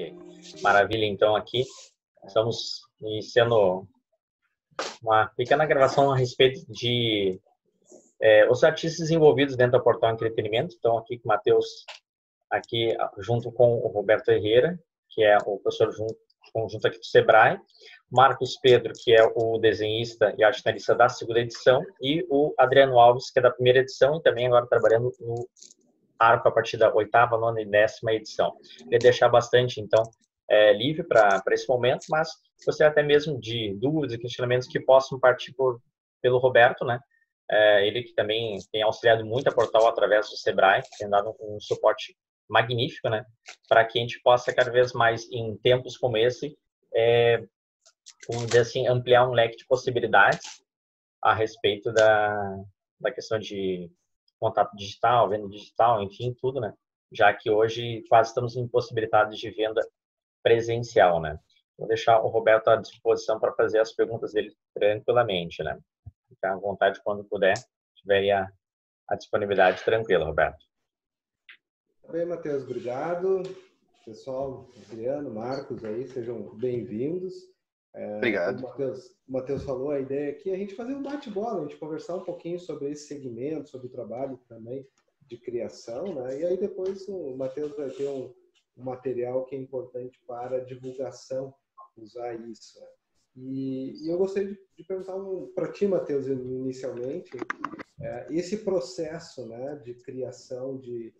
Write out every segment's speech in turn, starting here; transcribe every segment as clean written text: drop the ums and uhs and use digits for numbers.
Ok. Maravilha, então aqui estamos iniciando uma pequena gravação a respeito de os artistas envolvidos dentro da Portal Entretenimento. Então aqui com o Matheus, aqui junto com o Roberto Herrera, que é o professor conjunto aqui do Sebrae, Marcos Pedro, que é o desenhista e arte finalista da segunda edição, e o Adriano Alves, que é da primeira edição e também agora trabalhando no arco a partir da 8ª, 9ª e 10ª edição. Queria deixar bastante, então, livre para esse momento, mas você até mesmo de dúvidas e questionamentos que possam partir pelo Roberto, né? Ele que também tem auxiliado muito a Portal através do Sebrae, tem dado um suporte magnífico, né? Para que a gente possa cada vez mais, em tempos como esse, vamos dizer assim, ampliar um leque de possibilidades a respeito da questão de contato digital, venda digital, enfim, tudo, né? Já que hoje quase estamos impossibilitados de venda presencial, né? Vou deixar o Roberto à disposição para fazer as perguntas dele tranquilamente, né? Ficar à vontade quando puder, tiver aí a disponibilidade tranquila, Roberto. Bem, Matheus, obrigado. Pessoal, Adriano, Marcos aí, sejam bem-vindos. Obrigado. Como o Matheus falou, a ideia aqui é a gente fazer um bate-bola, a gente conversar um pouquinho sobre esse segmento, sobre o trabalho também de criação, né? E aí depois o Matheus vai ter um material que é importante para a divulgação, usar isso, né? E eu gostaria de perguntar para ti, Matheus, inicialmente, esse processo, né, de criação de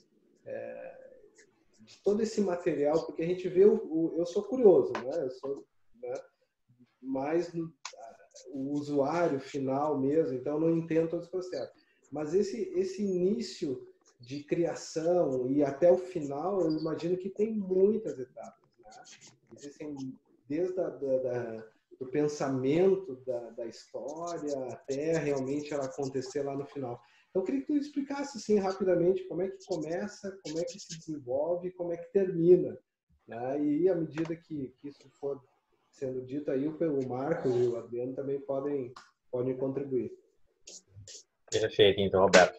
todo esse material, porque a gente vê, eu sou curioso, né? Eu sou, né, mais o usuário final mesmo, então eu não entendo todo esse processo. Mas esse início de criação e até o final, eu imagino que tem muitas etapas, né? Existem desde do pensamento da história até realmente ela acontecer lá no final. Então, eu queria que tu explicasse assim, rapidamente como é que começa, como é que se desenvolve, como é que termina, né? E à medida que isso for sendo dito aí, o Marcos e o Adriano também podem contribuir. Perfeito, então, Roberto.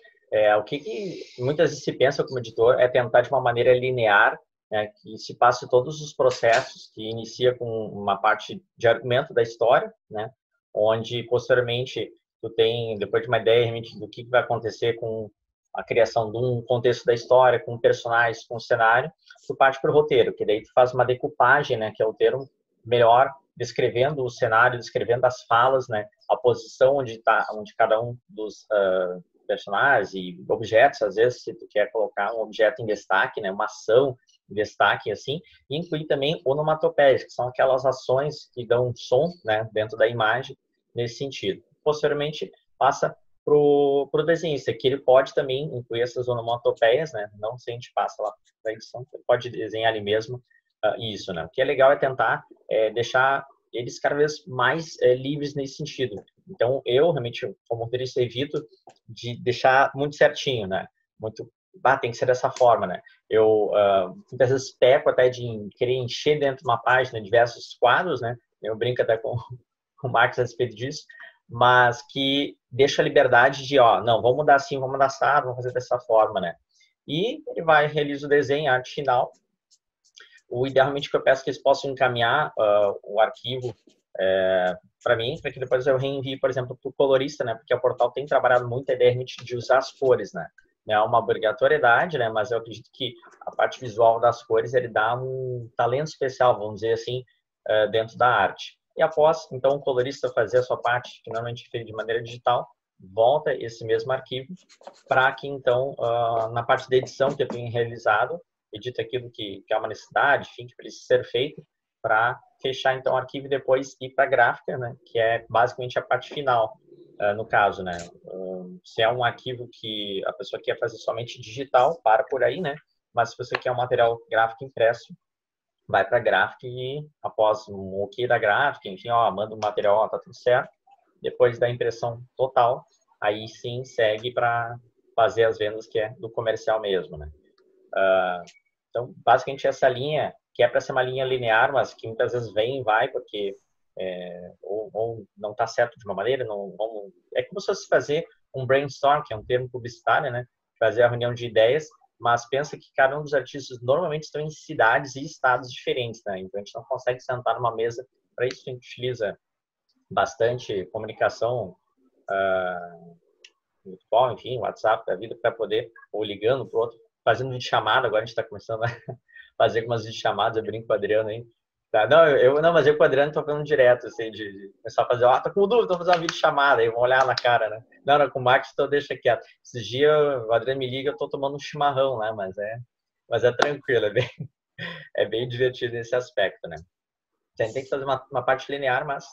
O que muitas vezes se pensa como editor é tentar de uma maneira linear, né, que se passe todos os processos, que inicia com uma parte de argumento da história, né, onde posteriormente tu tem, depois de uma ideia realmente do que vai acontecer com a criação de um contexto da história, com personagens, com cenário, tu parte para o roteiro, que daí tu faz uma decupagem, né, que é o termo melhor, descrevendo o cenário, descrevendo as falas, né, a posição onde cada um dos personagens e objetos, às vezes, se tu quer colocar um objeto em destaque, né, uma ação em destaque, assim, e incluir também onomatopeias, que são aquelas ações que dão som, né, dentro da imagem, nesse sentido. Posteriormente, passa pro desenhista, que ele pode também incluir essas onomatopeias, né, não se a gente passa lá para a edição, ele pode desenhar ali mesmo isso, né. O que é legal é tentar deixar eles cada vez mais livres nesse sentido. Então, eu, realmente, como roteirista, evito de deixar muito certinho, né? Muito, tem que ser dessa forma, né? Eu, muitas vezes, peco até de querer encher dentro de uma página diversos quadros, né? Eu brinco até com o Marcos a respeito disso, mas que deixa a liberdade de, não, vamos mudar assim, vamos mudar assado, vamos fazer dessa forma, né? E ele vai, realiza o desenho, a arte final. O idealmente que eu peço que eles possam encaminhar o arquivo para mim, para que depois eu reenvie, por exemplo, para o colorista, né? Porque a Portal tem trabalhado muito a ideia de usar as cores, né? Não é uma obrigatoriedade, né? Mas eu acredito que a parte visual das cores ele dá um talento especial, vamos dizer assim, dentro da arte. E após, então, o colorista fazer a sua parte, que normalmente é feita de maneira digital, volta esse mesmo arquivo para que, então, na parte da edição que eu tenho realizado, edita aquilo que é uma necessidade, enfim, que precisa ser feito, para fechar, então, o arquivo e depois ir para a gráfica, né, que é basicamente a parte final, no caso, né. Se é um arquivo que a pessoa quer fazer somente digital, para por aí, né, mas se você quer um material gráfico impresso, vai para a gráfica e, após um ok da gráfica, enfim, manda o material, tá tudo certo, depois da impressão total, aí sim segue para fazer as vendas, que é do comercial mesmo, né. Então, basicamente, essa linha, que é para ser uma linha linear, mas que muitas vezes vem e vai, porque ou não está certo de uma maneira, é como se fosse fazer um brainstorm, que é um termo publicitário, né? Fazer a reunião de ideias, mas pensa que cada um dos artistas normalmente estão em cidades e estados diferentes, né? Então a gente não consegue sentar numa mesa. Para isso a gente utiliza bastante comunicação virtual, enfim, WhatsApp da vida, para poder, ou ligando para o outro, fazendo videochamada. Agora a gente está começando a fazer algumas videochamadas, eu brinco com o Adriano, hein? Tá, não, mas eu com o Adriano tô falando direto, assim, de começar a fazer, tô com dúvida, tô fazendo uma videochamada, aí vão olhar na cara, né? Não, com o Max, então deixa quieto. Esses dias o Adriano me liga, eu tô tomando um chimarrão, né? Mas é tranquilo, é bem divertido nesse aspecto, né? A gente tem que fazer uma parte linear, mas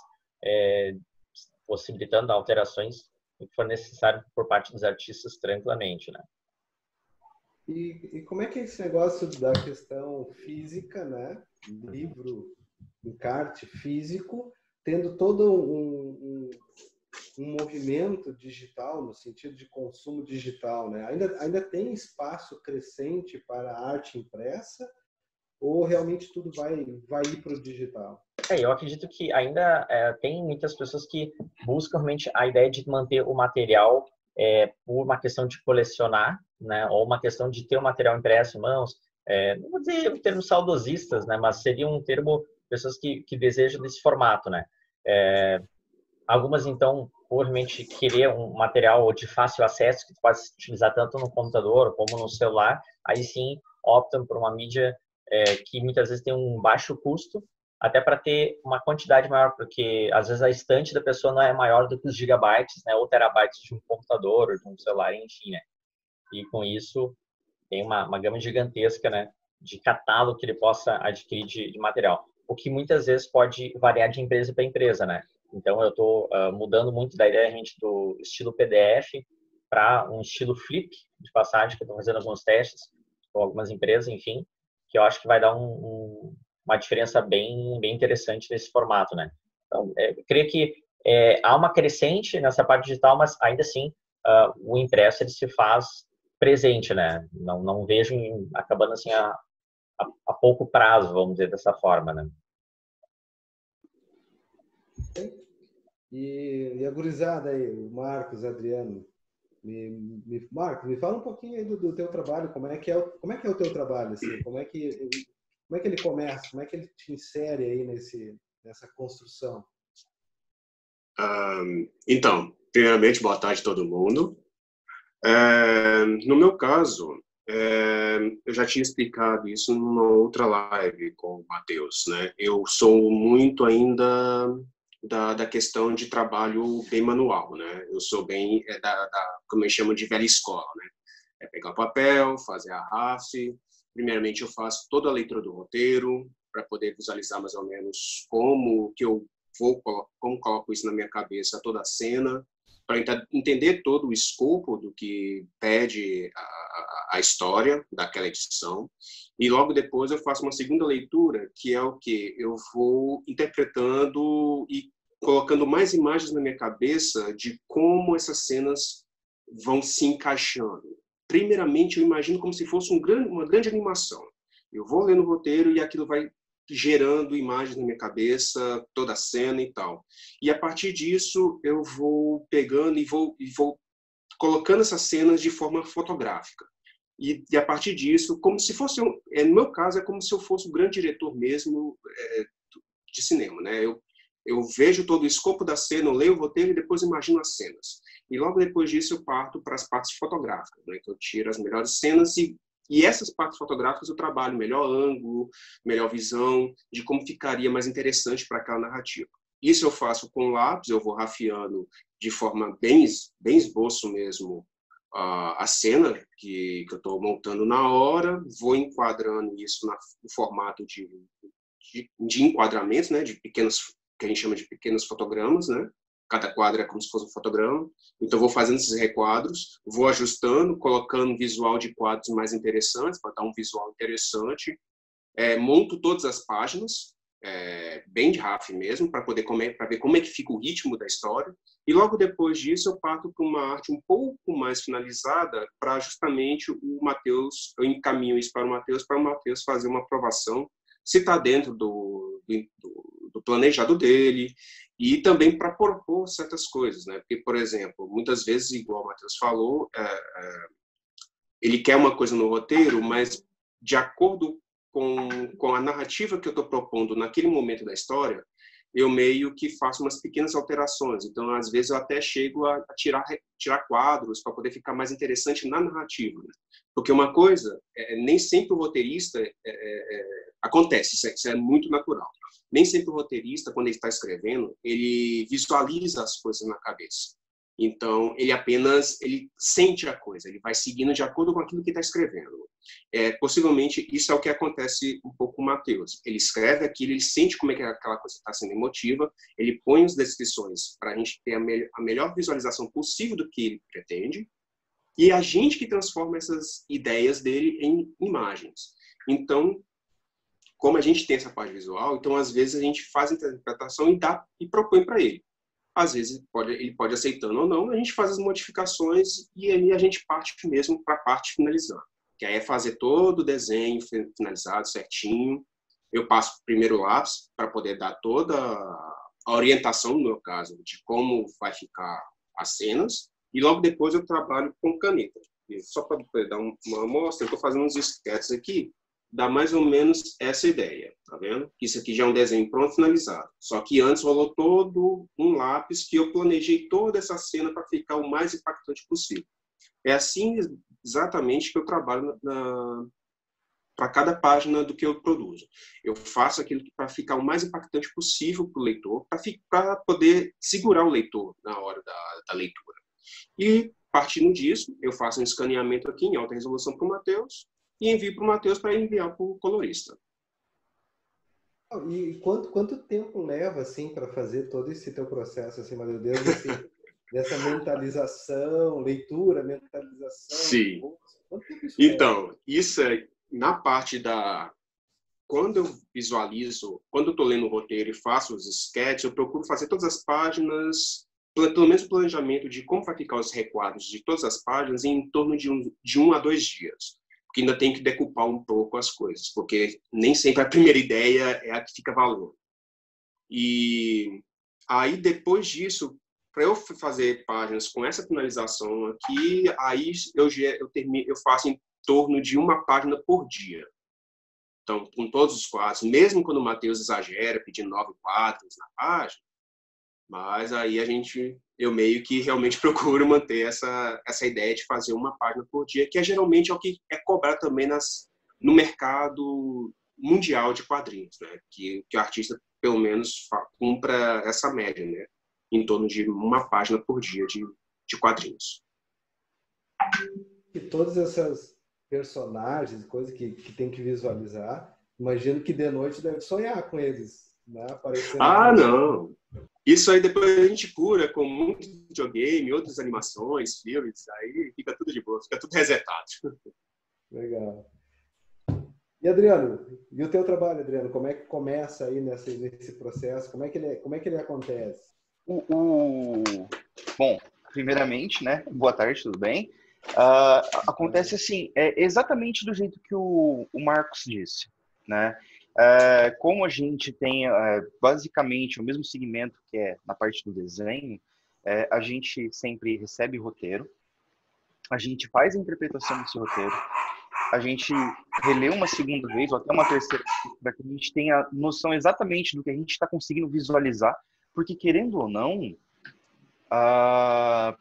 possibilitando alterações que for necessário por parte dos artistas tranquilamente, né? E como é que é esse negócio da questão física, né? Livro, encarte físico, tendo todo um movimento digital, no sentido de consumo digital, né? Ainda tem espaço crescente para a arte impressa ou realmente tudo vai ir para o digital? Eu acredito que ainda tem muitas pessoas que buscam realmente a ideia de manter o material por uma questão de colecionar, né? Ou uma questão de ter o material impresso em mãos. Não vou dizer o termo saudosistas, né? Mas seria um termo pessoas que desejam desse formato, né? Algumas, então, por realmente querer um material de fácil acesso, que tu pode utilizar tanto no computador como no celular, aí sim optam por uma mídia que muitas vezes tem um baixo custo, até para ter uma quantidade maior, porque às vezes a estante da pessoa não é maior do que os gigabytes, né, ou terabytes de um computador, ou de um celular, enfim, né? E com isso tem uma gama gigantesca, né, de catálogo que ele possa adquirir de material. O que muitas vezes pode variar de empresa para empresa, né? Então eu estou mudando muito da ideia gente do estilo PDF para um estilo flip de passagem, que eu estou fazendo alguns testes com algumas empresas, enfim, que eu acho que vai dar uma diferença bem interessante nesse formato, né? Então, eu creio que há uma crescente nessa parte digital, mas ainda assim o impresso ele se faz presente, né? Não vejo acabando assim a pouco prazo, vamos dizer dessa forma, né? E a gurizada aí, o Marcos, Adriano, Marcos, me fala um pouquinho aí do teu trabalho, como é que é o teu trabalho, assim, como é que ele começa, como é que ele te insere aí nessa construção? Então, primeiramente, boa tarde a todo mundo. No meu caso, eu já tinha explicado isso numa outra live com o Matheus, né? Eu sou muito ainda da questão de trabalho bem manual, né? Eu sou bem como eles chamam de velha escola, né? É pegar o papel, fazer a RAF. Primeiramente, eu faço toda a leitura do roteiro para poder visualizar mais ou menos como coloco isso na minha cabeça, toda a cena, para entender todo o escopo do que pede a história daquela edição. E logo depois eu faço uma segunda leitura, que é o que eu vou interpretando e colocando mais imagens na minha cabeça de como essas cenas vão se encaixando. Primeiramente, eu imagino como se fosse uma grande animação. Eu vou lendo o roteiro e aquilo vai gerando imagens na minha cabeça, toda a cena e tal. E a partir disso, eu vou pegando e vou colocando essas cenas de forma fotográfica. E a partir disso, como se fosse, no meu caso, é como se eu fosse um grande diretor mesmo de cinema, né? Eu vejo todo o escopo da cena, eu leio o roteiro e depois imagino as cenas. E logo depois disso eu parto para as partes fotográficas, né? Que eu tiro as melhores cenas e essas partes fotográficas eu trabalho melhor ângulo, melhor visão, de como ficaria mais interessante para aquela narrativa. Isso eu faço com lápis, eu vou rafiando de forma bem esboço mesmo a cena que eu estou montando na hora, vou enquadrando isso no formato de enquadramento, né, de pequenos, que a gente chama de pequenos fotogramas, né? Cada quadro é como se fosse um fotograma. Então, vou fazendo esses requadros, vou ajustando, colocando visual de quadros mais interessantes, para dar um visual interessante. Monto todas as páginas, bem de RAF mesmo, para ver como é que fica o ritmo da história. E logo depois disso, eu parto para uma arte um pouco mais finalizada, para justamente o Matheus, eu encaminho isso para o Matheus fazer uma aprovação, se está dentro do planejado dele, e também para propor certas coisas, né? Porque, por exemplo, muitas vezes, igual o Matheus falou, ele quer uma coisa no roteiro, mas de acordo com a narrativa que eu estou propondo naquele momento da história, eu meio que faço umas pequenas alterações. Então, às vezes, eu até chego a tirar quadros para poder ficar mais interessante na narrativa. Né? Porque uma coisa, nem sempre o roteirista... acontece, isso é muito natural. Nem sempre o roteirista, quando ele está escrevendo, ele visualiza as coisas na cabeça. Então, ele sente a coisa, ele vai seguindo de acordo com aquilo que está escrevendo. Possivelmente, isso é o que acontece um pouco com o Matheus. Ele escreve aquilo, ele sente como é que aquela coisa está sendo emotiva, ele põe as descrições para a gente ter a melhor visualização possível do que ele pretende, e a gente que transforma essas ideias dele em imagens. Então, como a gente tem essa parte visual, então, às vezes, a gente faz a interpretação e propõe para ele. Às vezes, ele pode aceitando ou não, a gente faz as modificações e aí a gente parte mesmo para a parte finalizar. Que aí é fazer todo o desenho finalizado, certinho. Eu passo primeiro o lápis para poder dar toda a orientação, no meu caso, de como vai ficar as cenas. E logo depois eu trabalho com caneta. E só para dar uma amostra, eu estou fazendo uns sketches aqui, dá mais ou menos essa ideia, tá vendo? Isso aqui já é um desenho pronto, finalizado. Só que antes rolou todo um lápis que eu planejei toda essa cena para ficar o mais impactante possível. É assim exatamente que eu trabalho para cada página do que eu produzo. Eu faço aquilo para ficar o mais impactante possível para o leitor, para poder segurar o leitor na hora da leitura. E, partindo disso, eu faço um escaneamento aqui em alta resolução para o Matheus, e envio para o Matheus para enviar para o colorista. E quanto tempo leva assim para fazer todo esse teu processo, assim, meu Deus, assim, dessa mentalização, leitura, mentalização? Sim. Quanto tempo isso então, isso é na parte da... Quando eu visualizo, quando eu estou lendo o roteiro e faço os sketches, eu procuro fazer todas as páginas, pelo menos o planejamento de como vai ficar os requadros de todas as páginas em torno de 1 a 2 dias. Porque ainda tem que decupar um pouco as coisas, porque nem sempre a primeira ideia é a que fica valendo. E aí, depois disso, para eu fazer páginas com essa finalização aqui, aí eu faço em torno de 1 página por dia. Então, com todos os quadros, mesmo quando o Matheus exagera, pedindo 9 quadros na página, mas aí eu meio que realmente procuro manter essa ideia de fazer 1 página por dia, que geralmente é o que é cobrado também no mercado mundial de quadrinhos, né? Que o artista, pelo menos, cumpra essa média, né? Em torno de 1 página por dia de quadrinhos. E todas essas personagens, coisas que tem que visualizar, imagino que de noite deve sonhar com eles, né? Aparecendo não! Isso aí depois a gente cura com muito videogame, outras animações, filmes, aí fica tudo de boa, fica tudo resetado. Legal. E Adriano, e o teu trabalho, Adriano, como é que começa aí nesse processo? Como é que ele acontece? Bom, primeiramente, né? Boa tarde, tudo bem? Acontece assim, exatamente do jeito que o Marcos disse, né? Como a gente tem basicamente o mesmo segmento que é na parte do desenho, a gente sempre recebe roteiro, a gente faz a interpretação desse roteiro, a gente relê uma segunda vez ou até uma terceira para que a gente tenha noção exatamente do que a gente está conseguindo visualizar, porque querendo ou não, a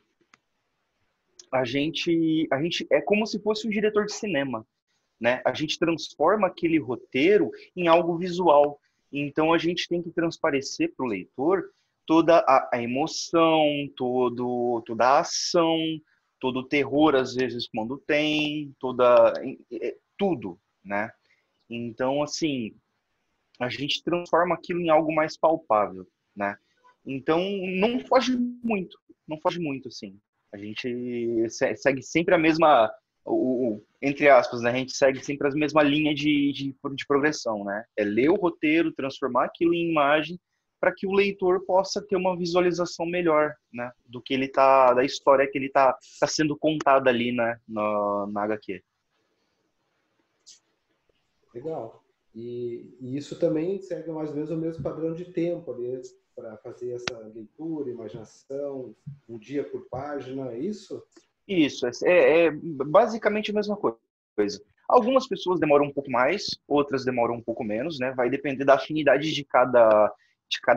gente é como se fosse um diretor de cinema, né? A gente transforma aquele roteiro em algo visual. Então, a gente tem que transparecer para o leitor toda a emoção, toda a ação, todo o terror, às vezes, quando tem, tudo, né? Então, assim, a gente transforma aquilo em algo mais palpável, né? Então, não foge muito, assim. A gente segue sempre a mesma... entre aspas, né? A gente segue sempre a mesma linha de progressão, né? É ler o roteiro, transformar aquilo em imagem para que o leitor possa ter uma visualização melhor, né? Do que ele da história que ele tá sendo contada ali, né? Na HQ. Legal. E isso também segue mais ou menos o mesmo padrão de tempo ali para fazer essa leitura, imaginação, um dia por página, é isso? Isso, é basicamente a mesma coisa. Algumas pessoas demoram um pouco mais, outras demoram um pouco menos, né? Vai depender da afinidade de cada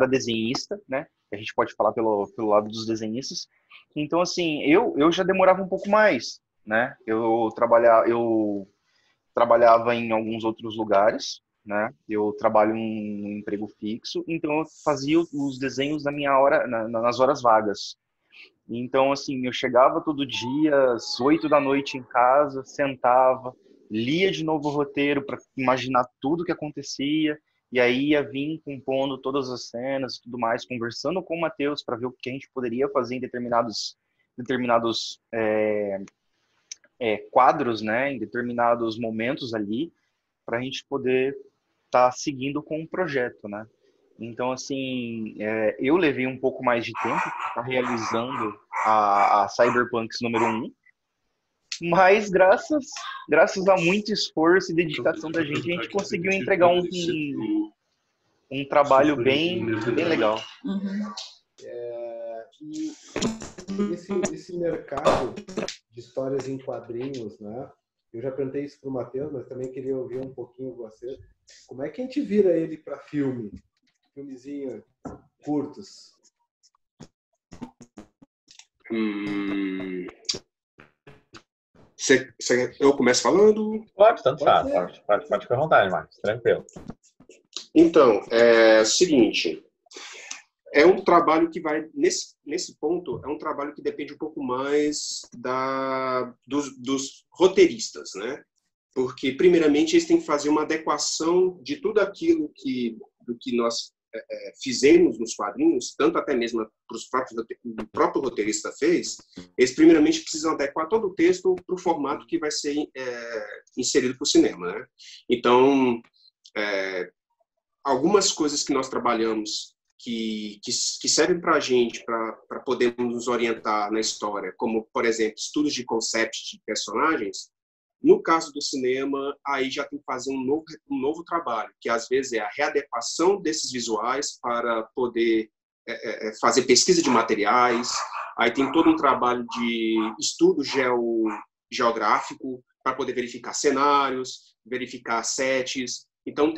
desenhista, né? A gente pode falar pelo lado dos desenhistas. Então, assim, eu já demorava um pouco mais, né? Eu trabalhava em alguns outros lugares, né? Eu trabalho em um emprego fixo, então eu fazia os desenhos na minha hora, nas horas vagas. Então, assim, eu chegava todo dia, às 8 da noite em casa, sentava, lia de novo o roteiro para imaginar tudo o que acontecia, e aí ia vir compondo todas as cenas e tudo mais, conversando com o Matheus para ver o que a gente poderia fazer em determinados quadros, né, em determinados momentos ali, para a gente poder estar seguindo com o projeto, né? Então, assim, eu levei um pouco mais de tempo para realizando a Cyberpunks número 1, mas graças a muito esforço e dedicação da gente, a gente conseguiu entregar um trabalho bem legal. Uhum. E esse mercado de histórias em quadrinhos, né? Eu já perguntei isso para o Matheus, mas também queria ouvir um pouquinho você. Como é que a gente vira ele para filmezinho curtos? Eu começo falando? Pode, tanto faz. Pode ficar à vontade, Marcos. Tranquilo. Então, é o seguinte. É um trabalho que vai, nesse ponto, é um trabalho que depende um pouco mais dos roteiristas, né? Porque, primeiramente, eles têm que fazer uma adequação de tudo aquilo do que nós fizemos nos quadrinhos, tanto até mesmo para o próprio roteirista fez. Eles, primeiramente, precisam adequar todo o texto para o formato que vai ser inserido para o cinema, né? Então, algumas coisas que nós trabalhamos que servem para a gente, para podermos nos orientar na história, como, por exemplo, estudos de concept de personagens. No caso do cinema, aí já tem que fazer um novo trabalho, que às vezes é a readequação desses visuais para poder fazer pesquisa de materiais. Aí tem todo um trabalho de estudo geográfico para poder verificar cenários, verificar sets. Então,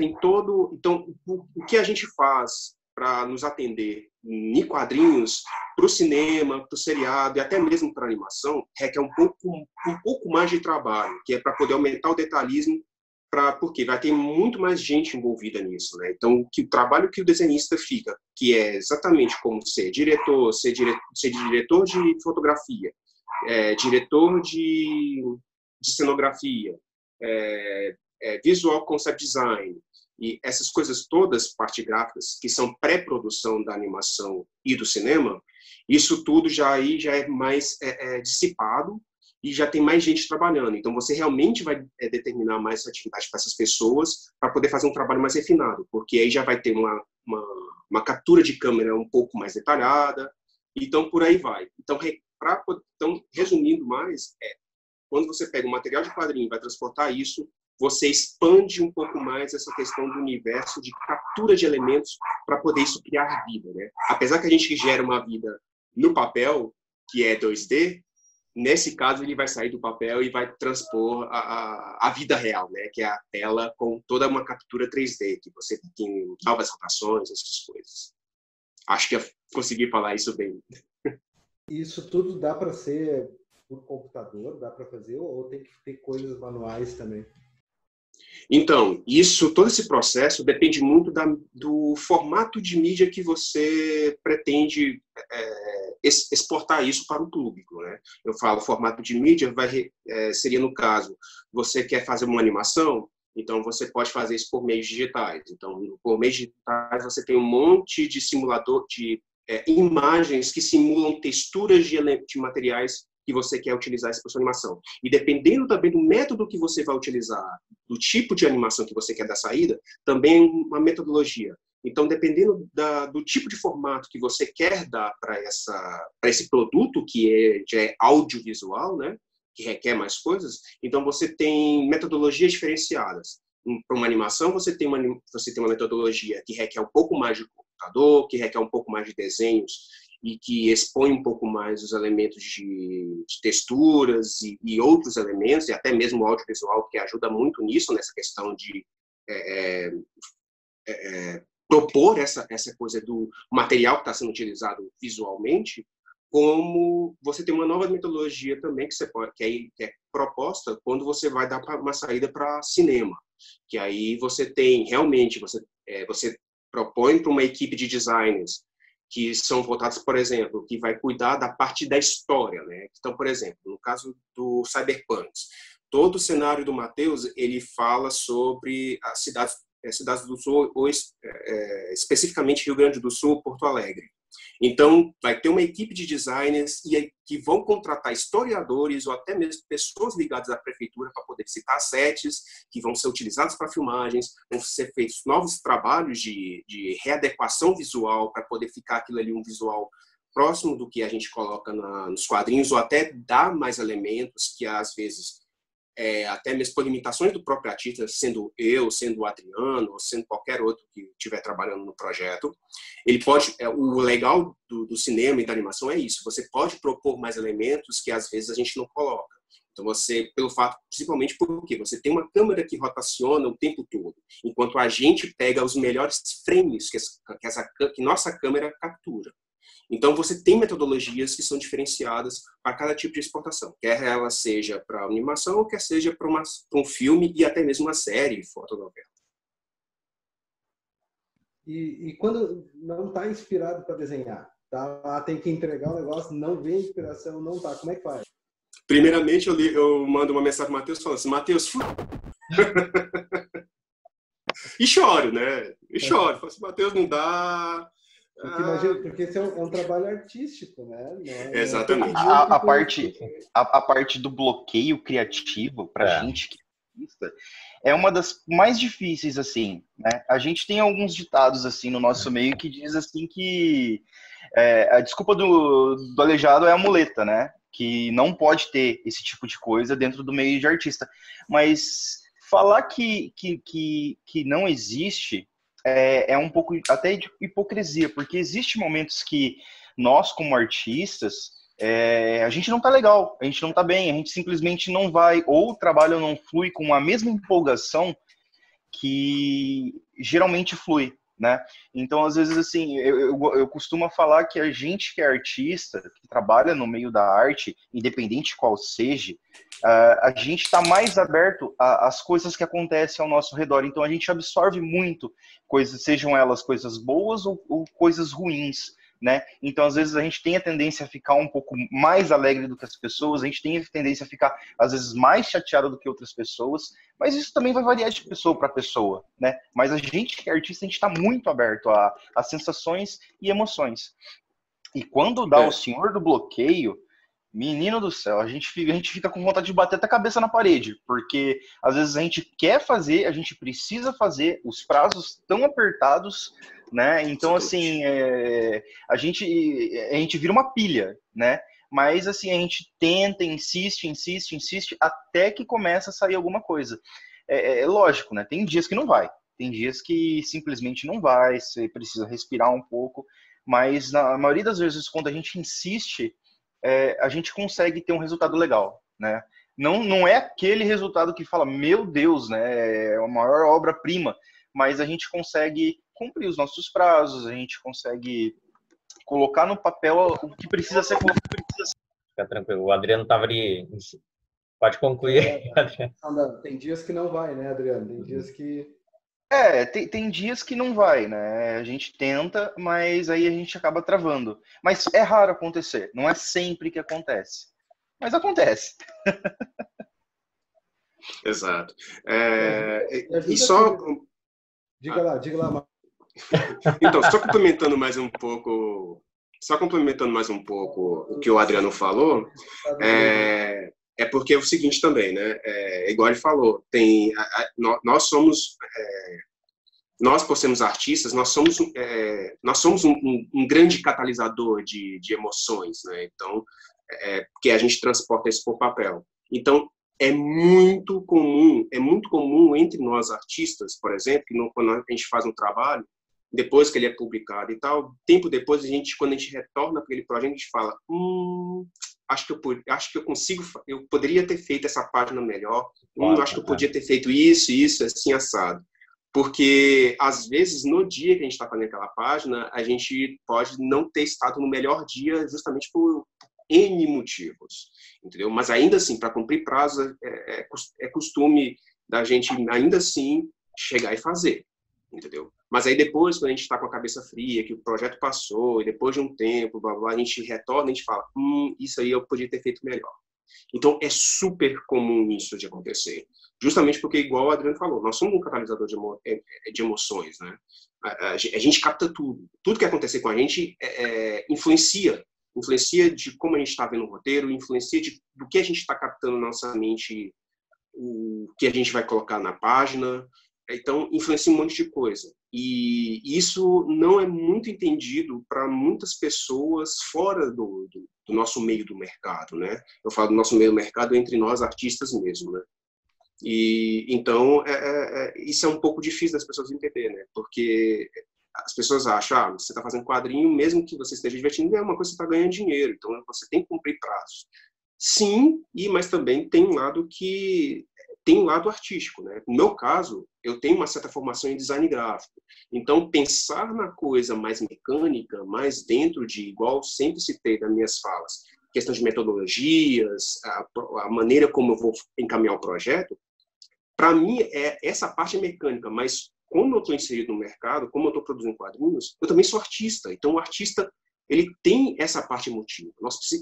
o que a gente faz para nos atender em quadrinhos, para o cinema, para o seriado e até mesmo para a animação, requer um pouco mais de trabalho, que é para poder aumentar o detalhismo, porque vai ter muito mais gente envolvida nisso, né? Então, o trabalho que o desenhista fica, que é exatamente como ser diretor de fotografia, diretor de cenografia, visual concept design, e essas coisas todas, parte gráficas, que são pré-produção da animação e do cinema, isso tudo já é mais dissipado e já tem mais gente trabalhando. Então, você realmente vai determinar mais atividade para essas pessoas para poder fazer um trabalho mais refinado, porque aí já vai ter uma captura de câmera um pouco mais detalhada, então por aí vai. Então, resumindo mais, quando você pega um material de quadrinho e vai transportar isso, você expande um pouco mais essa questão do universo de captura de elementos para poder isso criar vida, né? Apesar que a gente gera uma vida no papel, que é 2D, nesse caso ele vai sair do papel e vai transpor a vida real, né? Que é a tela com toda uma captura 3D, que você tem novas rotações, essas coisas. Acho que eu consegui falar isso bem. Isso tudo dá para ser por computador? Dá para fazer? Ou tem que ter coisas manuais também? Então, todo esse processo depende muito do formato de mídia que você pretende exportar isso para o público, né? Eu falo formato de mídia, seria no caso, você quer fazer uma animação, então você pode fazer isso por meios digitais. Então, por meios digitais, você tem um monte de simulador de imagens que simulam texturas de materiais que você quer utilizar para sua animação. E dependendo também do método que você vai utilizar, do tipo de animação que você quer dar saída, também é uma metodologia. Então, dependendo do tipo de formato que você quer dar para esse produto, que já é audiovisual, né, que requer mais coisas, então você tem metodologias diferenciadas. Para uma animação, você tem uma metodologia que requer um pouco mais de computador, que requer um pouco mais de desenhos e que expõe um pouco mais os elementos de texturas e outros elementos, e até mesmo o audiovisual, que ajuda muito nisso, nessa questão de propor essa coisa do material que está sendo utilizado visualmente, como você tem uma nova metodologia também que é proposta quando você vai dar uma saída para cinema, que aí você tem realmente, você propõe para uma equipe de designers que são voltados, por exemplo, que vai cuidar da parte da história, né? Então, por exemplo, no caso do Cyberpunk, todo o cenário do Matheus, ele fala sobre as cidades do Sul, ou especificamente Rio Grande do Sul, Porto Alegre. Então, vai ter uma equipe de designers que vão contratar historiadores ou até mesmo pessoas ligadas à prefeitura para poder visitar sets que vão ser utilizados para filmagens, vão ser feitos novos trabalhos de readequação visual para poder ficar aquilo ali um visual próximo do que a gente coloca nos quadrinhos, ou até dar mais elementos que, às vezes, até mesmo por limitações do próprio artista, sendo eu, sendo o Adriano, ou sendo qualquer outro que estiver trabalhando no projeto, ele pode, o legal do cinema e da animação é isso, você pode propor mais elementos que às vezes a gente não coloca. Então pelo fato, principalmente porque você tem uma câmera que rotaciona o tempo todo, enquanto a gente pega os melhores frames que nossa câmera captura. Então, você tem metodologias que são diferenciadas para cada tipo de exportação, quer ela seja para animação, ou quer seja para um filme e até mesmo uma série, fotonovela. E quando não está inspirado para desenhar, tá? Tem que entregar o negócio, não vê inspiração, não tá. Como é que faz? Primeiramente, eu mando uma mensagem para o Matheus falando assim, Matheus, e choro, né? E choro. Falo assim, Matheus, não dá... Porque esse é um trabalho artístico, né? Exatamente. A parte do bloqueio criativo para gente que é uma das mais difíceis, assim, né? A gente tem alguns ditados, assim, no nosso meio que diz, assim, que a desculpa do aleijado é a muleta, né? Que não pode ter esse tipo de coisa dentro do meio de artista. Mas falar que não existe é um pouco até de hipocrisia, porque existem momentos que nós, como artistas, a gente não tá legal, a gente não tá bem, a gente simplesmente não vai, ou o trabalho não flui com a mesma empolgação que geralmente flui, né? Então, às vezes, assim, eu costumo falar que a gente que é artista, que trabalha no meio da arte, independente qual seja, a gente está mais aberto às coisas que acontecem ao nosso redor. Então, a gente absorve muito coisas, sejam elas coisas boas ou coisas ruins, né? Então, às vezes, a gente tem a tendência a ficar um pouco mais alegre do que as pessoas, a gente tem a tendência a ficar, às vezes, mais chateado do que outras pessoas, mas isso também vai variar de pessoa para pessoa, né? Mas a gente que é artista, a gente está muito aberto a sensações e emoções. E quando dá o senhor do bloqueio, menino do céu, a gente fica com vontade de bater até a cabeça na parede, porque às vezes a gente quer fazer, a gente precisa fazer, os prazos tão apertados, né? Então, assim, a gente vira uma pilha, né? Mas, assim, a gente tenta, insiste, até que começa a sair alguma coisa. É lógico, né? Tem dias que não vai, tem dias que simplesmente não vai, você precisa respirar um pouco, mas na maioria das vezes, quando a gente insiste, a gente consegue ter um resultado legal, né? Não é aquele resultado que fala, meu Deus, né? É a maior obra-prima, mas a gente consegue cumprir os nossos prazos, a gente consegue colocar no papel o que precisa ser colocado. Fica tranquilo, o Adriano estava ali. Pode concluir, Adriano. Não, tem dias que não vai, né, Adriano? Tem dias que... Tem dias que não vai, né? A gente tenta, mas aí a gente acaba travando. Mas é raro acontecer, não é sempre que acontece. Mas acontece. Exato. E só... Diga lá. Então, só complementando mais um pouco o que o Adriano falou, porque é o seguinte também, né? Igual ele falou, nós por sermos artistas, nós somos um grande catalisador de emoções, né? Então, porque a gente transporta isso por papel. Então, é muito comum entre nós artistas, por exemplo, quando a gente faz um trabalho, depois que ele é publicado e tal, tempo depois, quando a gente retorna para aquele projeto, a gente fala, acho que eu poderia ter feito essa página melhor, acho que eu podia ter feito isso, assim, assado. Porque, às vezes, no dia que a gente está fazendo aquela página, a gente pode não ter estado no melhor dia justamente por N motivos, entendeu? Mas, ainda assim, para cumprir prazo, é costume da gente, ainda assim, chegar e fazer, entendeu? Mas aí depois, quando a gente está com a cabeça fria, que o projeto passou, e depois de um tempo, blá, blá, a gente retorna e a gente fala, isso aí eu podia ter feito melhor. Então, é super comum isso de acontecer. Justamente porque, igual o Adriano falou, nós somos um catalisador de emoções, né? A gente capta tudo. Tudo que acontecer com a gente influencia de como a gente está vendo o roteiro, influencia do que a gente está captando na nossa mente, o que a gente vai colocar na página. Então, influencia um monte de coisa. E isso não é muito entendido para muitas pessoas fora do nosso meio do mercado, né? Eu falo do nosso meio do mercado entre nós, artistas mesmo, né? E, então, isso é um pouco difícil das pessoas entenderem, né? Porque as pessoas acham, você está fazendo quadrinho, mesmo que você esteja divertindo, é uma coisa que você está ganhando dinheiro, então você tem que cumprir prazos. Sim, mas também tem um lado artístico, né? No meu caso, eu tenho uma certa formação em design gráfico. Então, pensar na coisa mais mecânica, mais dentro de, igual sempre citei nas minhas falas, questão de metodologias, a maneira como eu vou encaminhar o projeto, para mim, essa parte é mecânica, mas como eu estou inserido no mercado, como eu estou produzindo quadrinhos, eu também sou artista. Então, o artista, ele tem essa parte emotiva.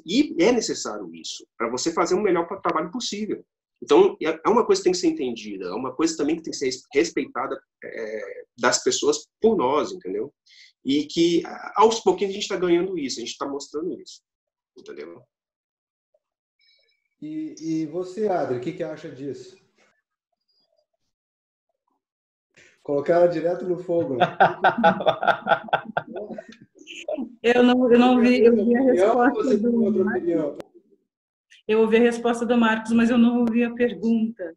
E é necessário isso, para você fazer o melhor trabalho possível. Então, é uma coisa que tem que ser entendida, é uma coisa também que tem que ser respeitada das pessoas por nós, entendeu? E que, aos pouquinhos, a gente está ganhando isso, a gente está mostrando isso, entendeu? E você, Adri, o que acha disso? Colocar ela direto no fogo, né? Eu não vi, eu vi a resposta do Marcos. Eu ouvi a resposta do Marcos, mas eu não ouvi a pergunta.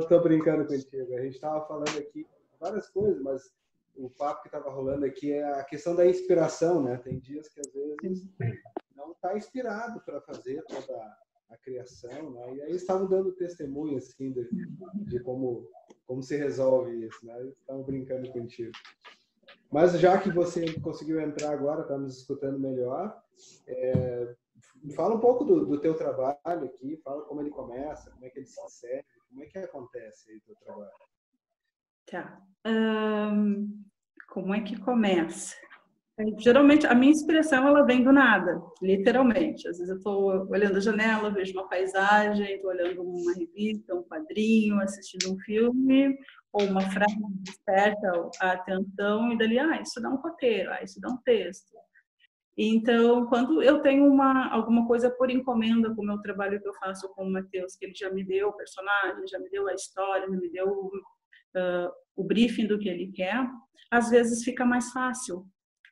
Tô brincando contigo. A gente estava falando aqui várias coisas, mas o papo que estava rolando aqui é a questão da inspiração, né? Tem dias que às vezes não está inspirado para fazer toda a criação, né? E aí estavam dando testemunho assim de como se resolve isso, né? Estamos brincando contigo. Mas já que você conseguiu entrar agora, está nos escutando melhor, fala um pouco do teu trabalho aqui, fala como ele começa, como é que ele se segue, como é que acontece aí o teu trabalho. Tá. Como é que começa? Geralmente, a minha inspiração, ela vem do nada, literalmente. Às vezes eu estou olhando a janela, vejo uma paisagem, estou olhando uma revista, um quadrinho, assistindo um filme, ou uma frase que desperta a atenção, e dali, isso dá um roteiro, isso dá um texto. Então, quando eu tenho alguma coisa por encomenda com o meu trabalho que eu faço com o Matheus, que ele já me deu o personagem, já me deu a história, me deu o briefing do que ele quer, às vezes fica mais fácil,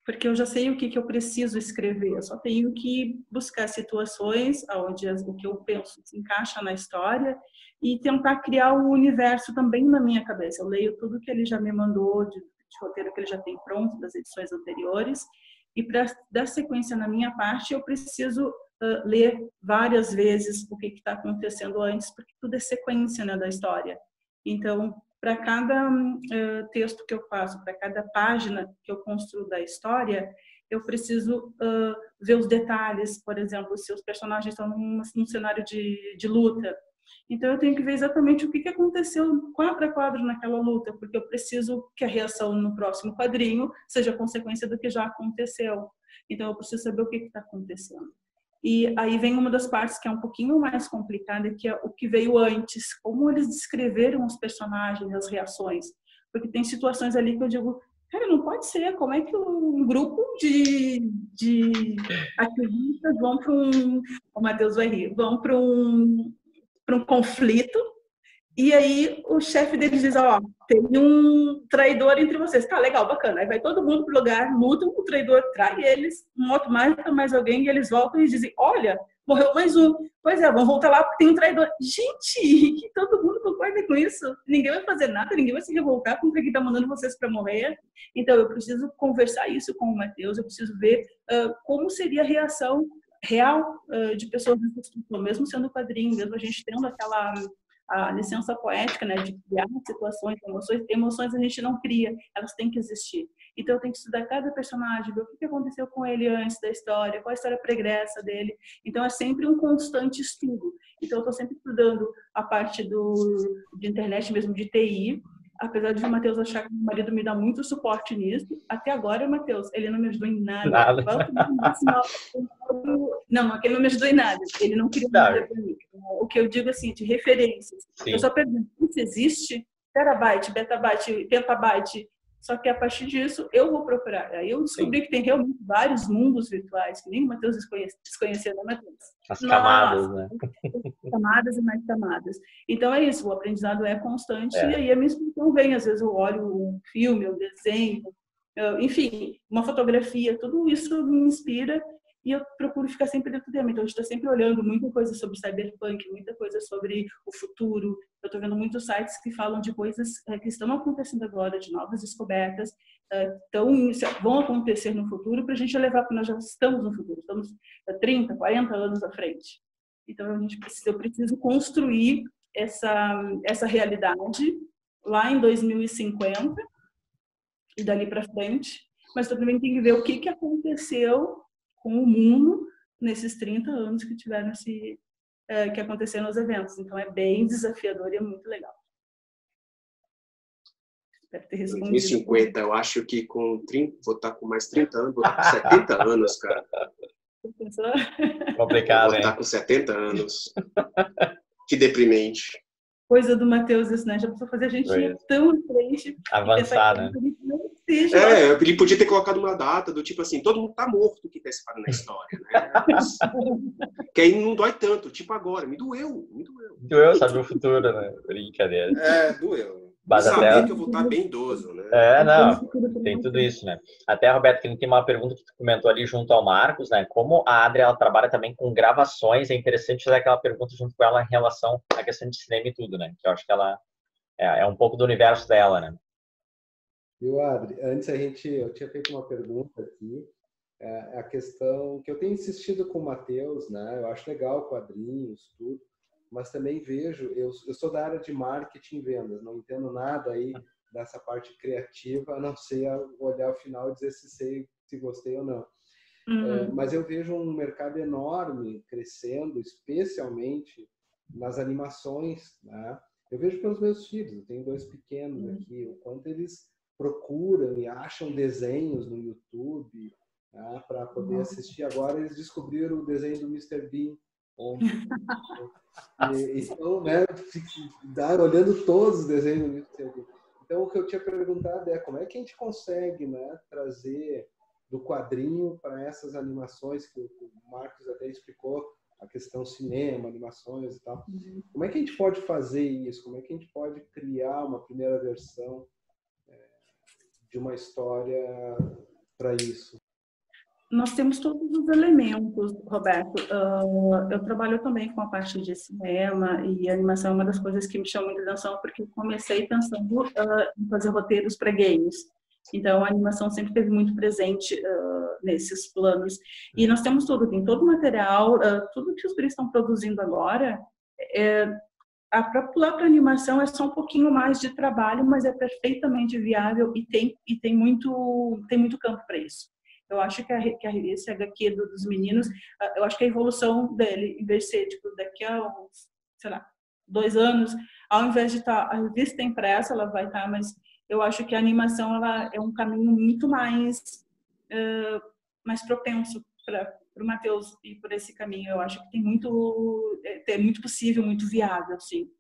porque eu já sei o que eu preciso escrever, eu só tenho que buscar situações onde o que eu penso se encaixa na história e tentar criar o universo também na minha cabeça. Eu leio tudo que ele já me mandou, de roteiro que ele já tem pronto, das edições anteriores, e para dar sequência na minha parte, eu preciso ler várias vezes o que está acontecendo antes, porque tudo é sequência, né, da história. Então, para cada texto que eu faço, para cada página que eu construo da história, eu preciso ver os detalhes, por exemplo, se os personagens estão num cenário de luta. Então, eu tenho que ver exatamente o que aconteceu quadro a quadro naquela luta, porque eu preciso que a reação no próximo quadrinho seja consequência do que já aconteceu. Então, eu preciso saber o que está acontecendo. E aí vem uma das partes que é um pouquinho mais complicada, que é o que veio antes, como eles descreveram os personagens, as reações. Porque tem situações ali que eu digo, cara, não pode ser, como é que um grupo de ativistas vão para o Matheus vai rir, vão para um conflito E aí o chefe deles diz, ó, tem um traidor entre vocês. Tá, legal, bacana. Aí vai todo mundo pro lugar, lutam, o traidor trai eles, um outro mata mais alguém, e eles voltam e dizem, olha, morreu mais um. Pois é, vamos voltar lá porque tem um traidor. Gente, que todo mundo concorda com isso. Ninguém vai fazer nada, ninguém vai se revoltar contra quem tá mandando vocês para morrer. Então eu preciso conversar isso com o Matheus, eu preciso ver como seria a reação real de pessoas nessa estrutura, mesmo sendo quadrinho, mesmo a gente tendo a licença poética, né, de criar situações, emoções a gente não cria, elas têm que existir. Então eu tenho que estudar cada personagem, ver o que aconteceu com ele antes da história, qual a história pregressa dele. Então é sempre um constante estudo. Então eu estou sempre estudando a parte de internet mesmo, de TI, apesar de o Matheus achar que o marido me dá muito suporte nisso, até agora o Matheus, ele não me ajudou em nada. Não, ele não me ajudou em nada. Ele não queria nada para mim. O que eu digo assim, de referências. Sim. Eu só pergunto, isso existe? Terabyte, betabyte, petabyte. Só que a partir disso, eu vou procurar. Aí eu descobri que tem realmente vários mundos virtuais, que nem o Matheus desconhecia, né, Matheus? As camadas, né? Camadas e mais camadas. Então é isso, o aprendizado é constante e aí a minha inspiração vem. Às vezes eu olho um filme, um desenho, enfim, uma fotografia, tudo isso me inspira e eu procuro ficar sempre dentro dele. Então, a gente está sempre olhando muita coisa sobre cyberpunk, muita coisa sobre o futuro. Eu estou vendo muitos sites que falam de coisas que estão acontecendo agora, de novas descobertas, vão acontecer no futuro para a gente levar, porque nós já estamos no futuro, estamos 30, 40 anos à frente. Então, eu preciso construir essa realidade lá em 2050 e dali para frente, mas também tem que ver o que aconteceu com o mundo nesses 30 anos que tiveram que aconteceram nos eventos. Então, é bem desafiador e é muito legal. Espero ter respondido. 2050, eu acho que com 30, vou estar com mais 30 anos, vou estar com 70 anos, cara. Complicado, vou estar com 70 anos. Que deprimente. Coisa do Matheus, isso, né? Já precisou fazer a gente ir tão à frente. Avançada. Ele podia ter colocado uma data do tipo assim, todo mundo tá morto que tá se falando na história, né? Que aí não dói tanto, tipo agora, me doeu. Doeu, sabe o futuro, né? Brincadeira. Doeu. Mas saber que eu vou estar bem idoso, né? Não, tem tudo isso, né? Até, Roberto, que tem uma pergunta que tu comentou ali junto ao Marcos, né? Como a Adri, ela trabalha também com gravações, é interessante fazer aquela pergunta junto com ela em relação à questão de cinema e tudo, né? Que eu acho que ela é um pouco do universo dela, né? Viu, Adri? Antes eu tinha feito uma pergunta aqui, a questão que eu tenho insistido com o Matheus, né? Eu acho legal quadrinhos, tudo, mas também vejo, eu sou da área de marketing e vendas, não entendo nada aí dessa parte criativa, a não ser olhar o final e dizer se gostei ou não. Mas eu vejo um mercado enorme crescendo, especialmente nas animações, né? Eu vejo pelos meus filhos, eu tenho 2 pequenos aqui, o quanto eles procuram e acham desenhos no YouTube, né, para poder assistir. Agora eles descobriram o desenho do Mr. Bean ontem. Então, né, olhando todos os desenhos do Mr. Bean. Então, o que eu tinha perguntado é como é que a gente consegue, né, trazer do quadrinho para essas animações que o Marcos até explicou, a questão cinema, animações e tal. Como é que a gente pode fazer isso? Como é que a gente pode criar uma primeira versão de uma história para isso? Nós temos todos os elementos, Roberto. Eu trabalho também com a parte de cinema e animação é uma das coisas que me chamam muita atenção, porque eu comecei pensando em fazer roteiros para games. Então, a animação sempre esteve muito presente nesses planos. E nós temos tudo, tem todo o material, tudo que os guris estão produzindo agora. Para pular para a animação é só um pouquinho mais de trabalho, mas é perfeitamente viável e tem muito campo para isso. Eu acho que esse HQ dos meninos, eu acho que a evolução dele, em vez de ser tipo, daqui a uns, sei lá, 2 anos, ao invés de estar a revista impressa, ela vai estar, mas eu acho que a animação ela é um caminho muito mais propenso para o Matheus ir por esse caminho. Eu acho que é muito possível, muito viável, sim.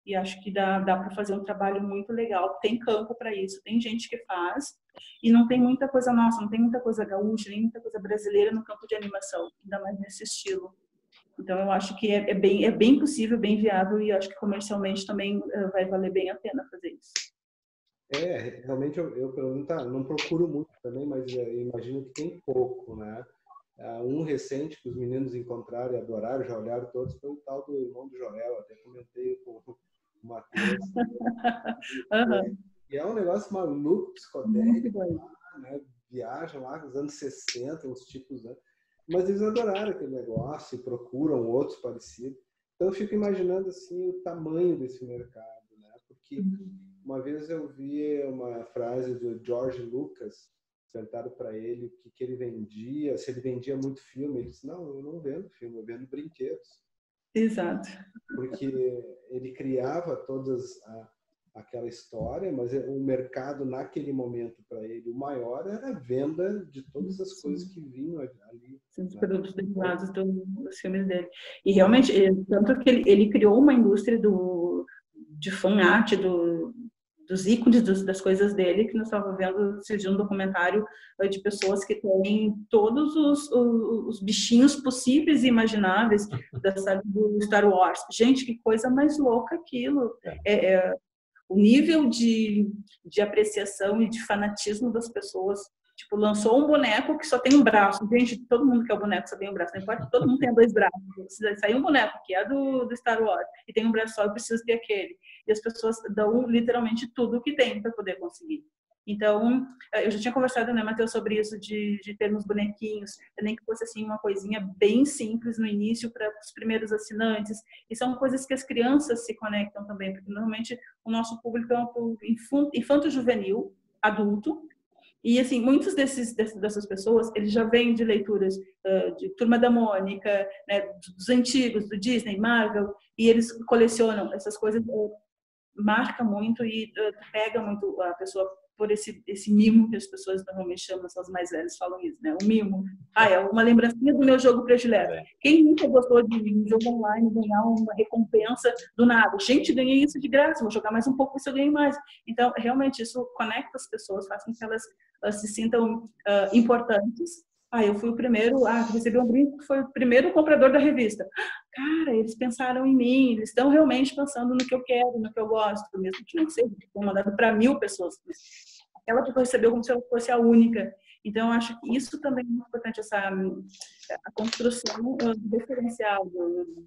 E acho que dá para fazer um trabalho muito legal. Tem campo para isso, tem gente que faz. E não tem muita coisa nossa, não tem muita coisa gaúcha, nem muita coisa brasileira no campo de animação, ainda mais nesse estilo. Então, eu acho que é bem possível, bem viável, e eu acho que comercialmente também vai valer bem a pena fazer isso. Realmente eu não procuro muito também, mas eu imagino que tem pouco, né? Um recente que os meninos encontraram e adoraram, já olharam todos, foi o tal do Irmão do Joel, até comentei com o Matheus. Uhum. E é um negócio maluco, psicodélico, né? Viajam lá nos anos 60, uns tipos, né? Mas eles adoraram aquele negócio e procuram outros parecidos. Então eu fico imaginando assim o tamanho desse mercado, né? Porque uma vez eu vi uma frase do George Lucas, perguntaram para ele o que ele vendia, se ele vendia muito filme. Ele disse, não, eu não vendo filme, eu vendo brinquedos. Exato. Porque ele criava todas aquela história, mas o mercado naquele momento para ele, o maior era a venda de todas as coisas que vinham ali. Os produtos derivados dos filmes dele. E realmente, tanto que ele criou uma indústria de fan art, dos ícones das coisas dele, que nós estávamos vendo de um documentário de pessoas que têm todos os bichinhos possíveis e imagináveis da saga do Star Wars. Gente, que coisa mais louca aquilo. O nível de apreciação e de fanatismo das pessoas. Tipo, lançou um boneco que só tem um braço. Gente, todo mundo quer o boneco só tem um braço. Não importa que todo mundo tenha 2 braços. Precisa sair um boneco que é do Star Wars e tem um braço só, eu preciso ter aquele. E as pessoas dão literalmente tudo o que tem para poder conseguir. Então, eu já tinha conversado, né, Matheus, sobre isso de termos bonequinhos, nem que fosse assim uma coisinha bem simples no início para os primeiros assinantes. E são coisas que as crianças se conectam também, porque normalmente o nosso público é um infanto-juvenil, adulto. E, assim, muitos dessas pessoas, eles já vêm de leituras de Turma da Mônica, né, dos antigos, do Disney, Marvel, e eles colecionam essas coisas, marca muito e pega muito a pessoa por esse mimo que as pessoas normalmente chamam, são os mais velhos falam isso, né? O mimo. É uma lembrancinha do meu jogo predileto. Quem nunca gostou de um jogo online ganhar uma recompensa do nada? Gente, ganhei isso de graça, vou jogar mais um pouco se eu ganhei mais. Então, realmente, isso conecta as pessoas, faz com que elas se sintam importantes. Eu fui o primeiro, recebi um brinde, foi o primeiro comprador da revista. Cara, eles pensaram em mim, eles estão realmente pensando no que eu quero, no que eu gosto, mesmo que não seja mandado para 1000 pessoas. Aquela pessoa recebeu como se ela fosse a única. Então, eu acho que isso também é muito importante, a construção do diferencial,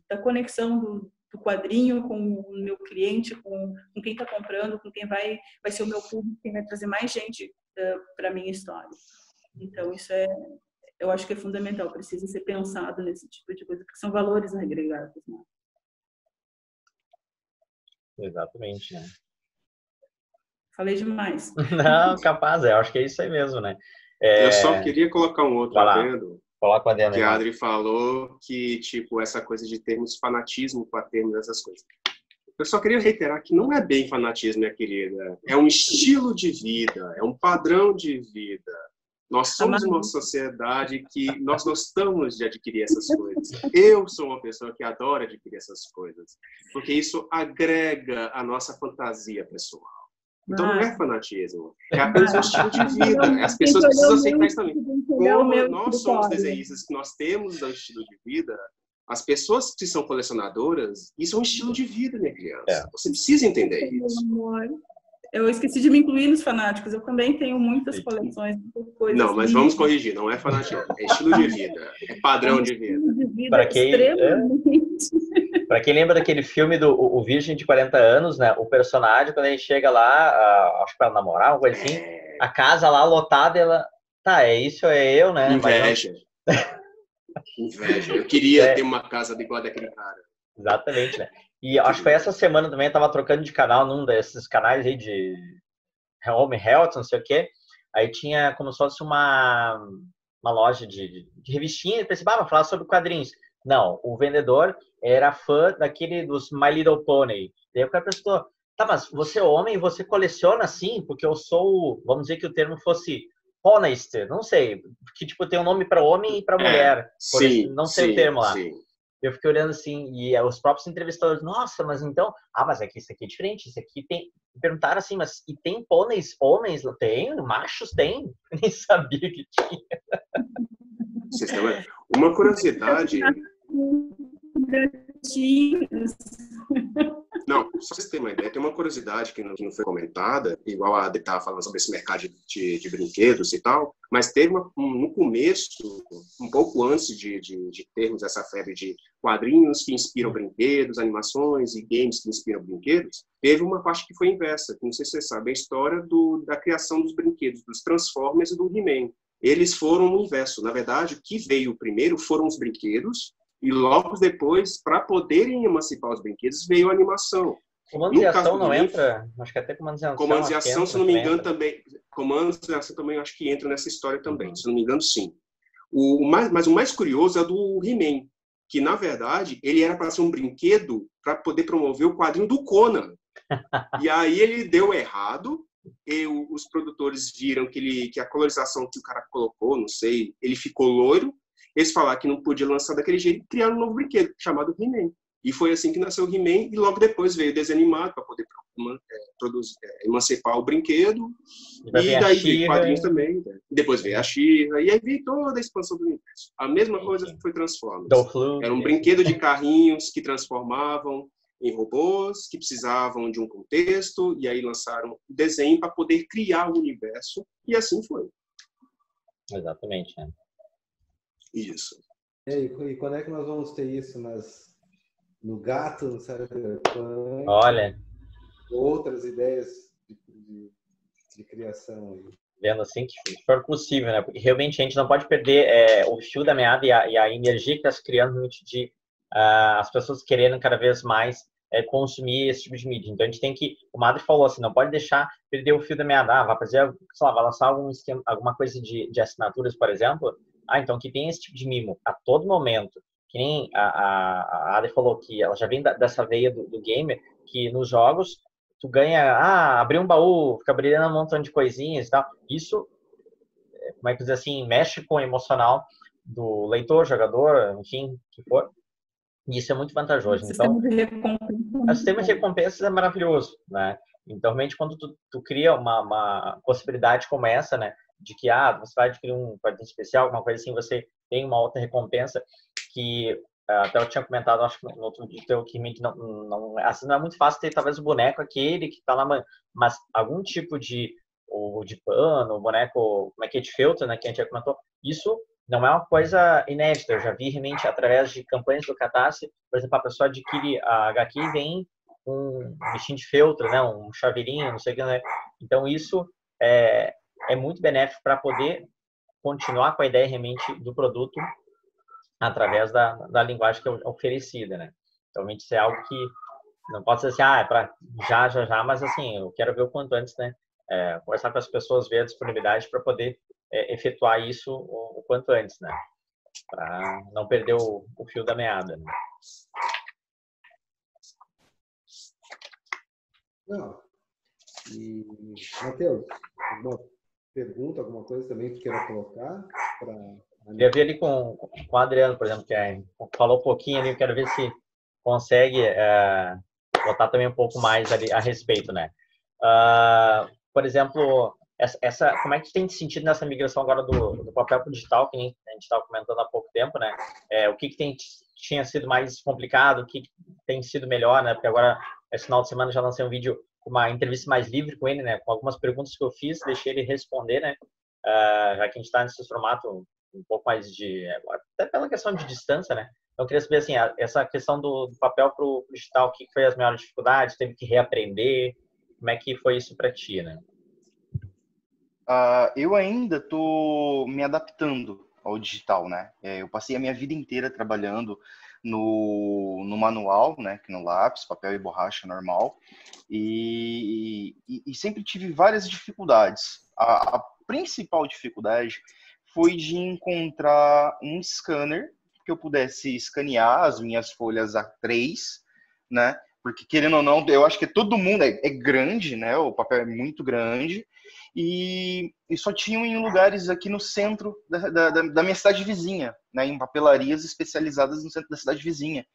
da conexão do quadrinho com o meu cliente, com quem está comprando, com quem vai ser o meu público, quem vai trazer mais gente para a minha história. Então, isso eu acho que é fundamental, precisa ser pensado nesse tipo de coisa, porque são valores agregados. Né? Exatamente, né? Falei demais. Não, capaz, eu acho que é isso aí mesmo, né? Eu só queria colocar um outro adendo. Coloca o adendo que a Adri falou que, tipo, essa coisa de termos fanatismo para termos essas coisas. Eu só queria reiterar que não é bem fanatismo, minha querida. É um estilo de vida, é um padrão de vida. Nós somos uma sociedade que nós gostamos de adquirir essas coisas. Eu sou uma pessoa que adora adquirir essas coisas, porque isso agrega a nossa fantasia pessoal. Então não é fanatismo, é apenas um estilo de vida. As pessoas precisam aceitar isso também. Como nós somos desenhistas, que nós temos um estilo de vida, as pessoas que são colecionadoras, isso é um estilo de vida, minha criança. Você precisa entender isso. Eu esqueci de me incluir nos fanáticos. Eu também tenho muitas coleções. Coisas não, mas vamos corrigir. Não é fanatismo. É estilo de vida. É padrão de vida. Para quem lembra daquele filme do O Virgem de 40 anos, né? O personagem, quando ele chega lá, acho que para namorar, algo assim, a casa lá lotada, ela... Tá, é isso, é eu, né? Inveja. Inveja. Eu queria ter uma casa igual daquele cara. Exatamente, né? E acho que foi essa semana também, eu tava trocando de canal num desses canais aí de Home Health, não sei o quê. Aí tinha como se fosse uma loja de revistinha. Eu pensei, vai falar sobre quadrinhos. Não, o vendedor era fã dos My Little Pony. Daí o cara perguntou, tá, mas você é homem e você coleciona assim? Porque eu sou, vamos dizer que o termo fosse honest, não sei. Porque, tipo, tem um nome para homem e para mulher. Sim, não sei o termo lá. Sim. Eu fiquei olhando assim, e os próprios entrevistadores, nossa, mas então... mas é que isso aqui é diferente, isso aqui tem... Perguntaram assim, mas e tem pôneis homens? Tem? Machos tem? Eu nem sabia que tinha. Uma curiosidade... gatinhos. Não, só pra vocês terem uma ideia, tem uma curiosidade que não foi comentada, igual a Adri estava falando sobre esse mercado de brinquedos e tal, mas teve no começo, um pouco antes de termos essa febre de quadrinhos que inspiram brinquedos, animações e games que inspiram brinquedos, teve uma parte que foi inversa, que não sei se vocês sabem, a história da criação dos brinquedos, dos Transformers e do He-Man. Eles foram no inverso. Na verdade, o que veio primeiro foram os brinquedos, e logo depois, para poderem emancipar os brinquedos, veio a animação. Comandos e ação não entra? Acho que até comandos e ação. Comandos e ação, se não me engano, também. Comandos e ação também acho que entra nessa história também. Se não me engano, sim. Mas o mais curioso é do He-Man, que, na verdade, ele era para ser um brinquedo para poder promover o quadrinho do Conan. E aí ele deu errado, e os produtores viram que a colorização que o cara colocou, não sei, ele ficou loiro. Eles falaram que não podia lançar daquele jeito e criaram um novo brinquedo chamado He-Man. E foi assim que nasceu o He-Man, e logo depois veio o desenho animado para poder emancipar o brinquedo. E daí veio quadrinhos também. Né? Depois veio a She-Ra, e aí veio toda a expansão do universo. A mesma coisa que foi Transformers. Era um brinquedo de carrinhos que transformavam em robôs, que precisavam de um contexto, e aí lançaram o desenho para poder criar o universo, e assim foi. Exatamente, né? Isso. E quando é que nós vamos ter isso no gato, no Cyberpunk? Olha. Outras ideias de criação aí. Vendo assim que for possível, né? Porque realmente a gente não pode perder o fio da meada e a energia que está se criando de as pessoas querendo cada vez mais consumir esse tipo de mídia. Então a gente tem que, o Madre falou assim, não pode deixar perder o fio da meada. Vai fazer, sei lá, vai lançar alguma coisa de assinaturas, por exemplo. Então que tem esse tipo de mimo a todo momento. Que nem a Adri falou que ela já vem dessa veia do gamer, que nos jogos tu ganha, abrir um baú, fica brilhando um montão de coisinhas e tal. Isso, como é que dizer assim, mexe com o emocional do leitor, jogador, enfim, que for. E isso é muito vantajoso. Então, o sistema de recompensas é maravilhoso, né? Então, realmente, quando tu cria uma possibilidade como essa, né, de que você vai adquirir um quadrinho especial, alguma coisa assim, você tem uma outra recompensa que até eu tinha comentado, acho que no outro dia, que assim, não é muito fácil ter talvez o boneco aquele que está lá, mas algum tipo de pano, o boneco, como é que é, de feltro, né, que a gente já comentou, isso não é uma coisa inédita. Eu já vi realmente através de campanhas do Catarse, por exemplo, a pessoa adquire a HQ e vem um bichinho de feltro, né, um chaveirinho, não sei o que, né? Então isso é muito benéfico para poder continuar com a ideia realmente do produto através da linguagem que é oferecida, né? Então, realmente isso é algo que não pode ser assim, é para já, mas assim, eu quero ver o quanto antes, né? Conversar com as pessoas, ver a disponibilidade para poder efetuar isso o quanto antes, né? Para não perder o fio da meada, né? Não. E, Matheus, alguma pergunta, alguma coisa também que queira colocar? Queria ver ali com o Adriano, por exemplo, que falou um pouquinho ali, eu quero ver se consegue botar também um pouco mais ali a respeito, né? Por exemplo, como é que tem sentido nessa migração agora do papel para o digital, que a gente estava comentando há pouco tempo, né? O que tinha sido mais complicado, o que tem sido melhor, né? Porque agora, esse final de semana, já lancei um vídeo com uma entrevista mais livre com ele, né? Com algumas perguntas que eu fiz, deixei ele responder, né? Já que a gente está nesse formato um pouco mais até pela questão de distância, né? Então, eu queria saber, assim, essa questão do papel para o digital, o que foi as maiores dificuldades, teve que reaprender, como é que foi isso para ti, né? Eu ainda estou me adaptando ao digital, né? Eu passei a minha vida inteira trabalhando no manual, né? Que no lápis, papel e borracha normal, e sempre tive várias dificuldades. A principal dificuldade foi de encontrar um scanner que eu pudesse escanear as minhas folhas A3, né? Porque, querendo ou não, eu acho que todo mundo é grande, né? O papel é muito grande. E só tinham em lugares aqui no centro da minha cidade vizinha, né? Em papelarias especializadas no centro da cidade vizinha.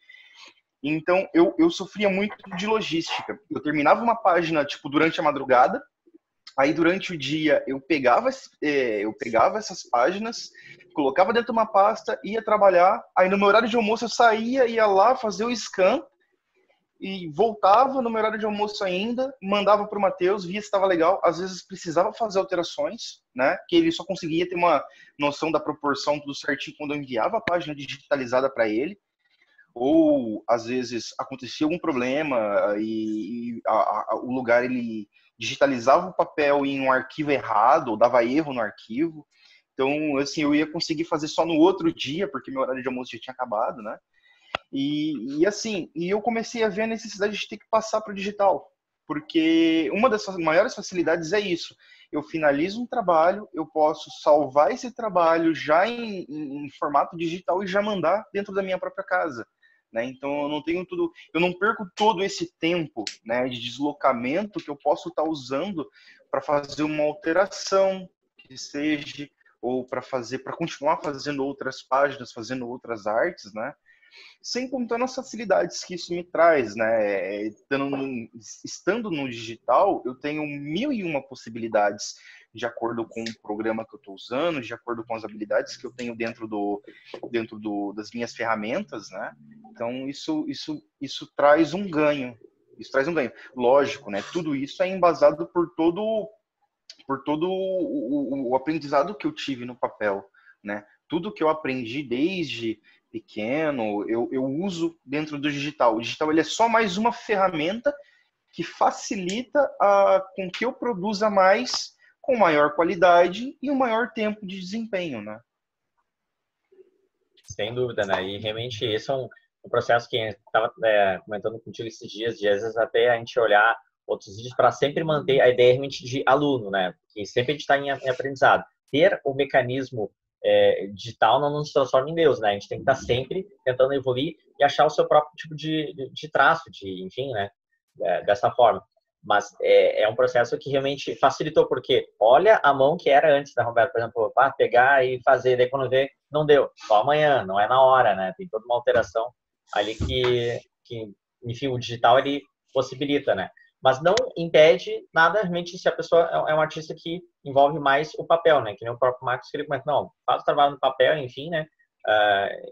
Então, eu sofria muito de logística. Eu terminava uma página, tipo, durante a madrugada, Aí, durante o dia, eu pegava essas páginas, colocava dentro de uma pasta, ia trabalhar. Aí, no meu horário de almoço, eu saía, ia lá fazer o scan e voltava no meu horário de almoço ainda, mandava para o Matheus, via se estava legal. Às vezes, precisava fazer alterações, né? Que ele só conseguia ter uma noção da proporção tudo certinho quando eu enviava a página digitalizada para ele. Ou, às vezes, acontecia algum problema e o lugar, ele digitalizava o papel em um arquivo errado, ou dava erro no arquivo. Então, assim, eu ia conseguir fazer só no outro dia, porque meu horário de almoço já tinha acabado, né? Assim, eu comecei a ver a necessidade de ter que passar para o digital, porque uma das maiores facilidades é isso. Eu finalizo um trabalho, eu posso salvar esse trabalho já em formato digital e já mandar dentro da minha própria casa. Né? Então eu não perco todo esse tempo, né, de deslocamento que eu posso estar usando para fazer uma alteração que seja, ou para continuar fazendo outras páginas, fazendo outras artes, né? Sem contar nas facilidades que isso me traz, né? Estando no digital, eu tenho 1001 possibilidades de acordo com o programa que eu estou usando, de acordo com as habilidades que eu tenho dentro das minhas ferramentas, né? Então, isso traz um ganho. Isso traz um ganho. Lógico, né? Tudo isso é embasado por todo o aprendizado que eu tive no papel, né? Tudo que eu aprendi desde pequeno, eu uso dentro do digital. O digital, ele é só mais uma ferramenta que facilita com que eu produza mais, com maior qualidade e um maior tempo de desempenho, né? Sem dúvida, né? E realmente esse é um processo que estava comentando contigo esses dias, de às vezes até a gente olhar outros vídeos para sempre manter a ideia realmente de aluno, né? Porque sempre a gente está em aprendizado. Ter o mecanismo digital não nos transforma em Deus, né? A gente tem que estar sempre tentando evoluir e achar o seu próprio tipo de traço, enfim, né? Dessa forma. Mas é um processo que realmente facilitou, porque olha a mão que era antes, né, Roberto? Por exemplo, pegar e fazer, daí quando vê, não deu, só amanhã, não é na hora, né? Tem toda uma alteração ali que enfim, o digital, ele possibilita, né? Mas não impede nada, realmente, se a pessoa é um artista que envolve mais o papel, né? Que nem o próprio Marcos, que ele comenta, não, faz o trabalho no papel, enfim, né?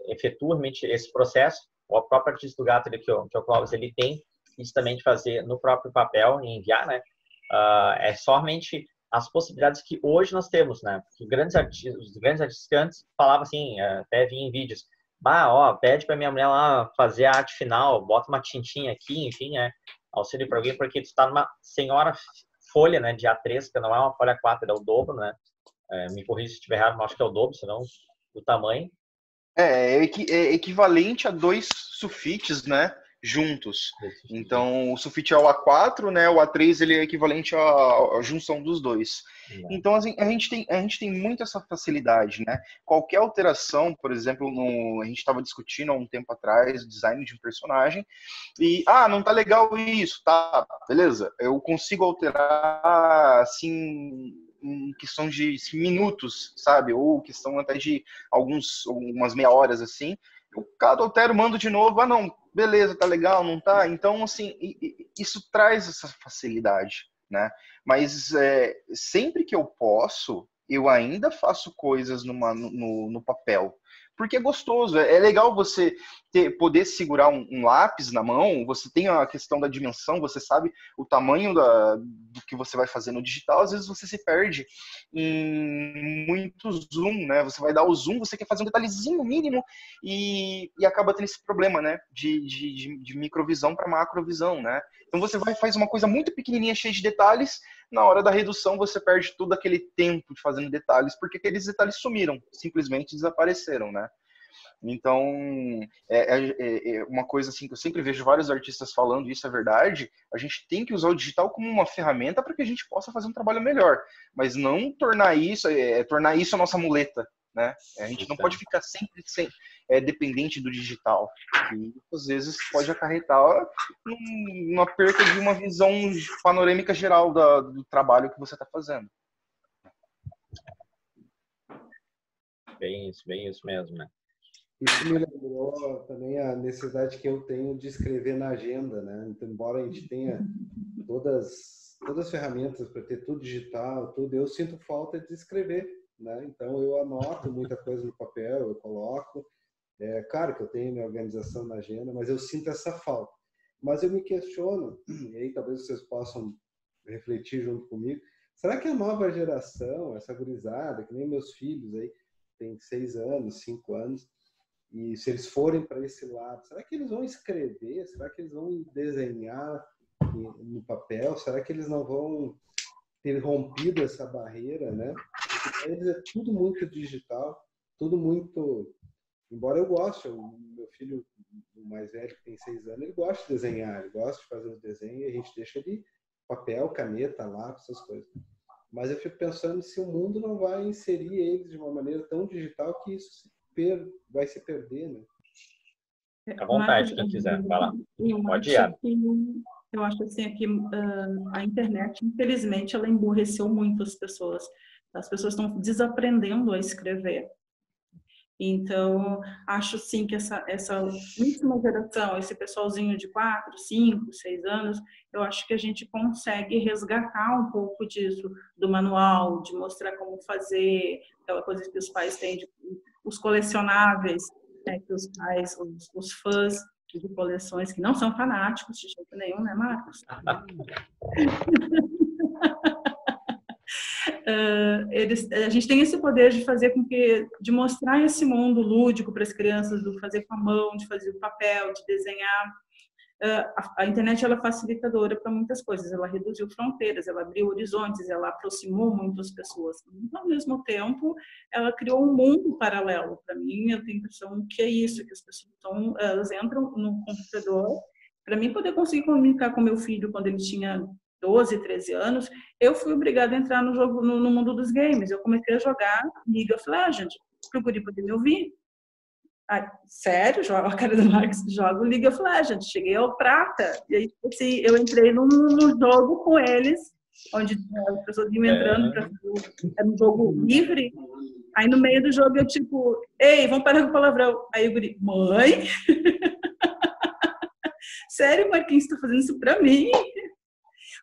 Efetua realmente esse processo. O próprio artista do gato, que é o Clóvis, ele tem isso também de fazer no próprio papel e enviar, né? É somente as possibilidades que hoje nós temos, né? Porque os grandes artistas antes falavam assim, até vinha em vídeos, pede para minha mulher lá fazer a arte final, bota uma tintinha aqui, enfim, auxílio para alguém, porque tu está numa senhora folha, né, de A3, que não é uma folha 4, é o dobro, né? Me corrija se estiver errado, mas acho que é o dobro, senão do tamanho. É equivalente a 2 sulfites, né? Juntos. Então, o sulfite é o A4, né? O A3 ele é equivalente à junção dos dois. Então, assim, a gente tem muito essa facilidade, né? Qualquer alteração, por exemplo, a gente estava discutindo há um tempo atrás o design de um personagem e, não tá legal isso, tá, beleza. Eu consigo alterar, assim, em questão de minutos, sabe? Ou questão até de algumas meia horas, assim. Eu altero, mando de novo, não, beleza, tá legal, não tá? Então, assim, isso traz essa facilidade, né? Mas sempre que eu posso, eu ainda faço coisas no papel. Porque é gostoso, é legal você poder segurar um lápis na mão, você tem a questão da dimensão, você sabe o tamanho do que você vai fazer no digital, às vezes você se perde em muito zoom, né? Você vai dar o zoom, você quer fazer um detalhezinho mínimo e acaba tendo esse problema, né? De microvisão para macrovisão, né? Então você faz uma coisa muito pequenininha, cheia de detalhes, na hora da redução você perde todo aquele tempo de fazendo detalhes, porque aqueles detalhes sumiram, simplesmente desapareceram, né? Então, é uma coisa assim que eu sempre vejo vários artistas falando, isso é verdade, a gente tem que usar o digital como uma ferramenta para que a gente possa fazer um trabalho melhor, mas não tornar isso a nossa muleta, né? A gente não pode ficar sempre dependente do digital, e às vezes pode acarretar uma perda de uma visão panorâmica geral do trabalho que você está fazendo. Bem isso mesmo, né? Isso me lembrou também a necessidade que eu tenho de escrever na agenda, né? Então, embora a gente tenha todas todas as ferramentas para ter tudo digital, tudo, eu sinto falta de escrever, né? Então eu anoto muita coisa no papel, eu coloco. Claro que eu tenho minha organização na agenda, mas eu sinto essa falta. Mas eu me questiono, e aí talvez vocês possam refletir junto comigo, será que a nova geração, essa gurizada, que nem meus filhos aí, tem 6 anos, 5 anos, e se eles forem para esse lado, será que eles vão escrever? Será que eles vão desenhar no papel? Será que eles não vão ter rompido essa barreira, né? Porque para eles é tudo muito digital, tudo muito... Embora eu goste, o meu filho, o mais velho, que tem 6 anos, ele gosta de desenhar, ele gosta de fazer os desenhos, e a gente deixa ele papel, caneta, lápis, essas coisas. Mas eu fico pensando se o mundo não vai inserir eles de uma maneira tão digital que isso vai se perder, né? À vontade, quem quiser, vai lá. Pode ir. Eu acho assim que a internet, infelizmente, ela emburreceu muito as pessoas. As pessoas estão desaprendendo a escrever. Então, acho sim que essa última geração, esse pessoalzinho de 4, 5, 6 anos, eu acho que a gente consegue resgatar um pouco disso, do manual, de mostrar como fazer, aquela coisa que os pais têm, os colecionáveis, né, que os pais, os fãs de coleções, que não são fanáticos de jeito nenhum, né, Marcos? A gente tem esse poder de fazer com que, de mostrar esse mundo lúdico para as crianças, do fazer com a mão, de fazer o papel, de desenhar. A internet ela é facilitadora para muitas coisas, ela reduziu fronteiras, ela abriu horizontes, ela aproximou muitas pessoas. Ao mesmo tempo, ela criou um mundo paralelo. Para mim, eu tenho a impressão que é isso, que as pessoas elas entram no computador. Para mim poder conseguir comunicar com meu filho quando ele tinha 12, 13 anos, eu fui obrigada a entrar no jogo, no mundo dos games. Eu comecei a jogar League of Legends, para o guri poder me ouvir. Sério, a cara do Marcos, joga League of Legends. Cheguei ao prata. E aí, assim, eu entrei no jogo com eles, onde as pessoas iam entrando, era um jogo livre. Aí no meio do jogo eu tipo, ei, vamos parar com o palavrão. Aí o guri, mãe? Sério, Marquinhos, você tá fazendo isso pra mim?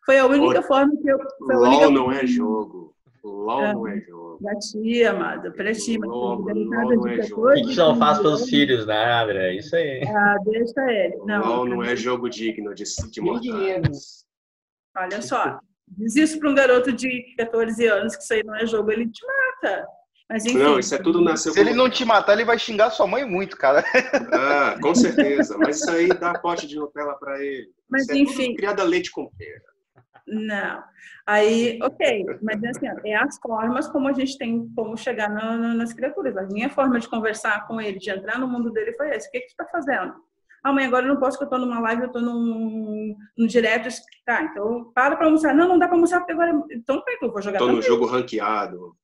Foi a única forma que eu... LOL não é jogo. LOL não é jogo. Pra ti, amada, pra ti. LOL não é jogo. O que você não faz pelos filhos, né, André? Isso aí. Deixa ele. LOL não é jogo digno de mortais. Olha só, diz isso para um garoto de 14 anos que isso aí não é jogo, ele te mata. Mas, enfim, não, isso é tudo nasceu. Se ele não te matar, ele vai xingar sua mãe muito, cara. Com certeza. Mas isso aí dá pote de Nutella para ele. Mas, isso enfim. É criada leite com pera. Não. Aí, ok. Mas, assim, é as formas como a gente tem como chegar nas criaturas. A minha forma de conversar com ele, de entrar no mundo dele foi essa. O que você está fazendo? Mãe, agora eu não posso, porque eu estou numa live, eu estou no direto. Tá, então para almoçar. Não dá para almoçar, porque agora... Então, eu vou jogar também. Estou no jogo ranqueado.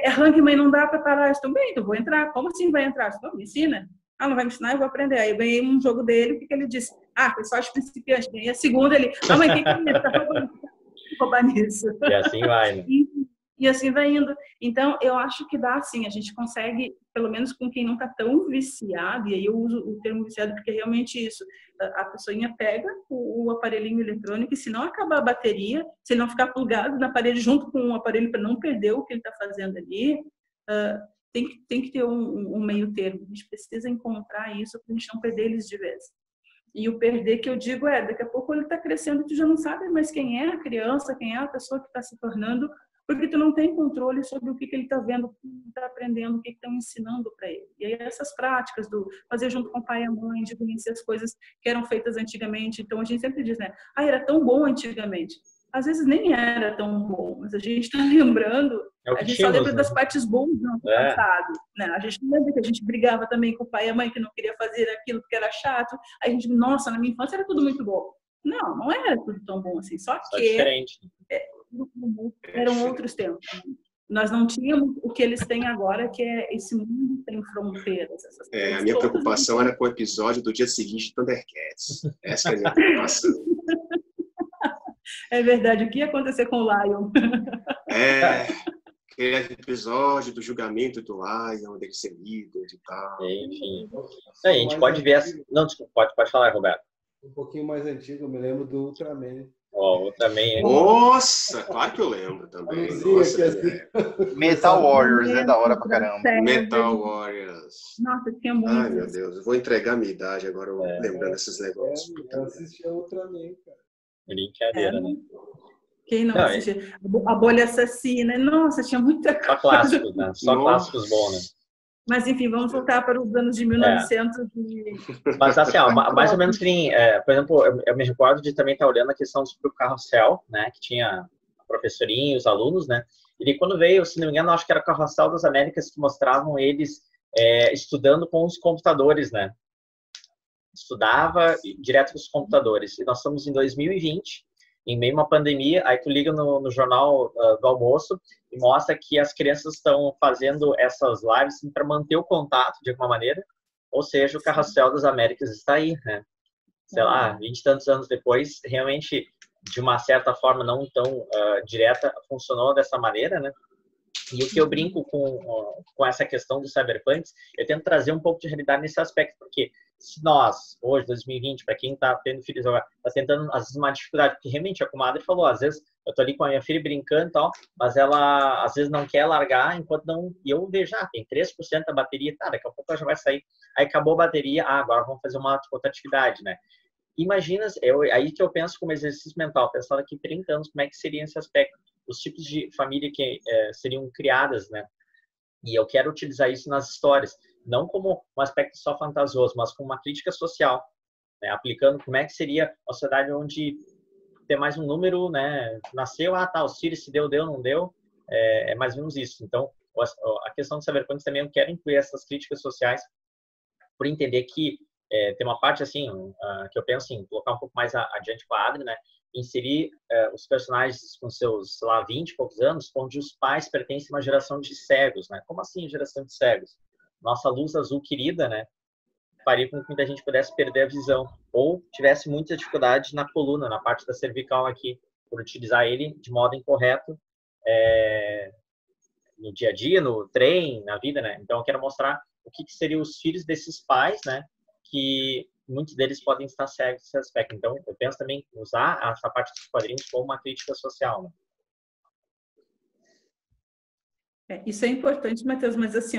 É ranking, mas não dá para parar. Também, então vou entrar. Como assim vai entrar? Então, me ensina. Não vai me ensinar, eu vou aprender. Aí eu ganhei um jogo dele, o que ele disse? Foi só de principiante. Ganhei a segunda, ele... mãe, quem que é isso? Tá roubar nisso. E assim vai, né? E assim vai indo. Então, eu acho que dá assim, a gente consegue, pelo menos com quem não está tão viciado, e aí eu uso o termo viciado porque é realmente isso, a pessoinha pega o aparelhinho eletrônico e se não acabar a bateria, se não ficar plugado na parede junto com o aparelho para não perder o que ele está fazendo ali, tem que ter um meio termo. A gente precisa encontrar isso para a gente não perder eles de vez. E o perder que eu digo daqui a pouco ele está crescendo e tu já não sabe mais quem é a criança, quem é a pessoa que está se tornando, porque tu não tem controle sobre o que ele está vendo, o que ele está aprendendo, o que estão ensinando para ele. E aí essas práticas do fazer junto com o pai e a mãe, de conhecer as coisas que eram feitas antigamente. Então a gente sempre diz, né? Era tão bom antigamente. Às vezes nem era tão bom, mas a gente está lembrando, a gente só lembra das partes boas do passado. Né? A gente não lembra que a gente brigava também com o pai e a mãe que não queria fazer aquilo porque era chato. Aí a gente, nossa, na minha infância era tudo muito bom. Não era tudo tão bom assim, só que diferente. Eram outros tempos. Nós não tínhamos o que eles têm agora, que é esse mundo sem fronteiras. A minha preocupação era com o episódio do dia seguinte de Thundercats. Essa é a minha preocupação. É verdade. O que ia acontecer com o Lion? Aquele episódio do julgamento do Lion, dele ser líder e tal. Enfim. A gente pode ver... Não, desculpa, pode falar, Roberto. Um pouquinho mais antigo, eu me lembro do Ultraman. Oh, também. Nossa, claro que eu lembro também. Nossa, Metal Warriors é da hora pra caramba. Metal Warriors. Nossa, tinha muito. Ai, meu Deus, eu vou entregar a minha idade agora, lembrando desses negócios. Eu assistia Ultraman, cara. Brincadeira, né? Quem não assistia? A Bolha Assassina. Nossa, tinha muita coisa. Só clássicos, né? Só clássicos bons, né? Mas, enfim, vamos voltar para os anos de 1900. Mas, assim, ó, mais ou menos que nem... por exemplo, eu me recordo de também estar olhando a questão sobre o carrossel, né? Que tinha a professorinha e os alunos, né? E quando veio, se não me engano, acho que era o Carrossel das Américas, que mostravam eles estudando com os computadores, né? Estudava direto com os computadores. E nós estamos em 2020, em meio a uma pandemia, aí tu liga no jornal do almoço e mostra que as crianças estão fazendo essas lives para manter o contato de alguma maneira, ou seja, o Carrossel das Américas está aí, né? Sei lá, 20 e tantos anos depois, realmente, de uma certa forma não tão direta, funcionou dessa maneira, né? E o que eu brinco com essa questão do cyberpunk, eu tento trazer um pouco de realidade nesse aspecto, porque se nós, hoje, 2020, para quem está tendo filhos agora, está tentando, às vezes, uma dificuldade, porque realmente a comadre falou, às vezes, eu tô ali com a minha filha brincando e tal, mas ela, às vezes, não quer largar enquanto não... E eu vejo, tem 3% da bateria, tá, daqui a pouco ela já vai sair. Aí acabou a bateria, agora vamos fazer uma outra atividade, né? Imagina, aí que eu penso como exercício mental, pensando daqui 30 anos, como é que seria esse aspecto, os tipos de família que seriam criadas, né? E eu quero utilizar isso nas histórias, não como um aspecto só fantasioso, mas como uma crítica social, né? Aplicando como é que seria uma sociedade onde ter mais um número, né? Nasceu, os filhos se deu, não deu, é mais ou menos isso. Então, a questão do cyberpunk também eu quero incluir essas críticas sociais por entender que tem uma parte assim que eu penso em colocar um pouco mais adiante com a Adri, né? Inserir os personagens com seus, sei lá, 20 e poucos anos, onde os pais pertencem a uma geração de cegos, né? Como assim geração de cegos? Nossa luz azul querida, né? Faria com que muita gente pudesse perder a visão ou tivesse muita dificuldade na coluna, na parte da cervical aqui, por utilizar ele de modo incorreto no dia a dia, no trem, na vida, né? Então eu quero mostrar o que seriam os filhos desses pais, né? Que muitos deles podem estar cegos nesse aspecto. Então, eu penso também em usar essa parte dos quadrinhos como uma crítica social, né? Isso é importante, Matheus, mas assim,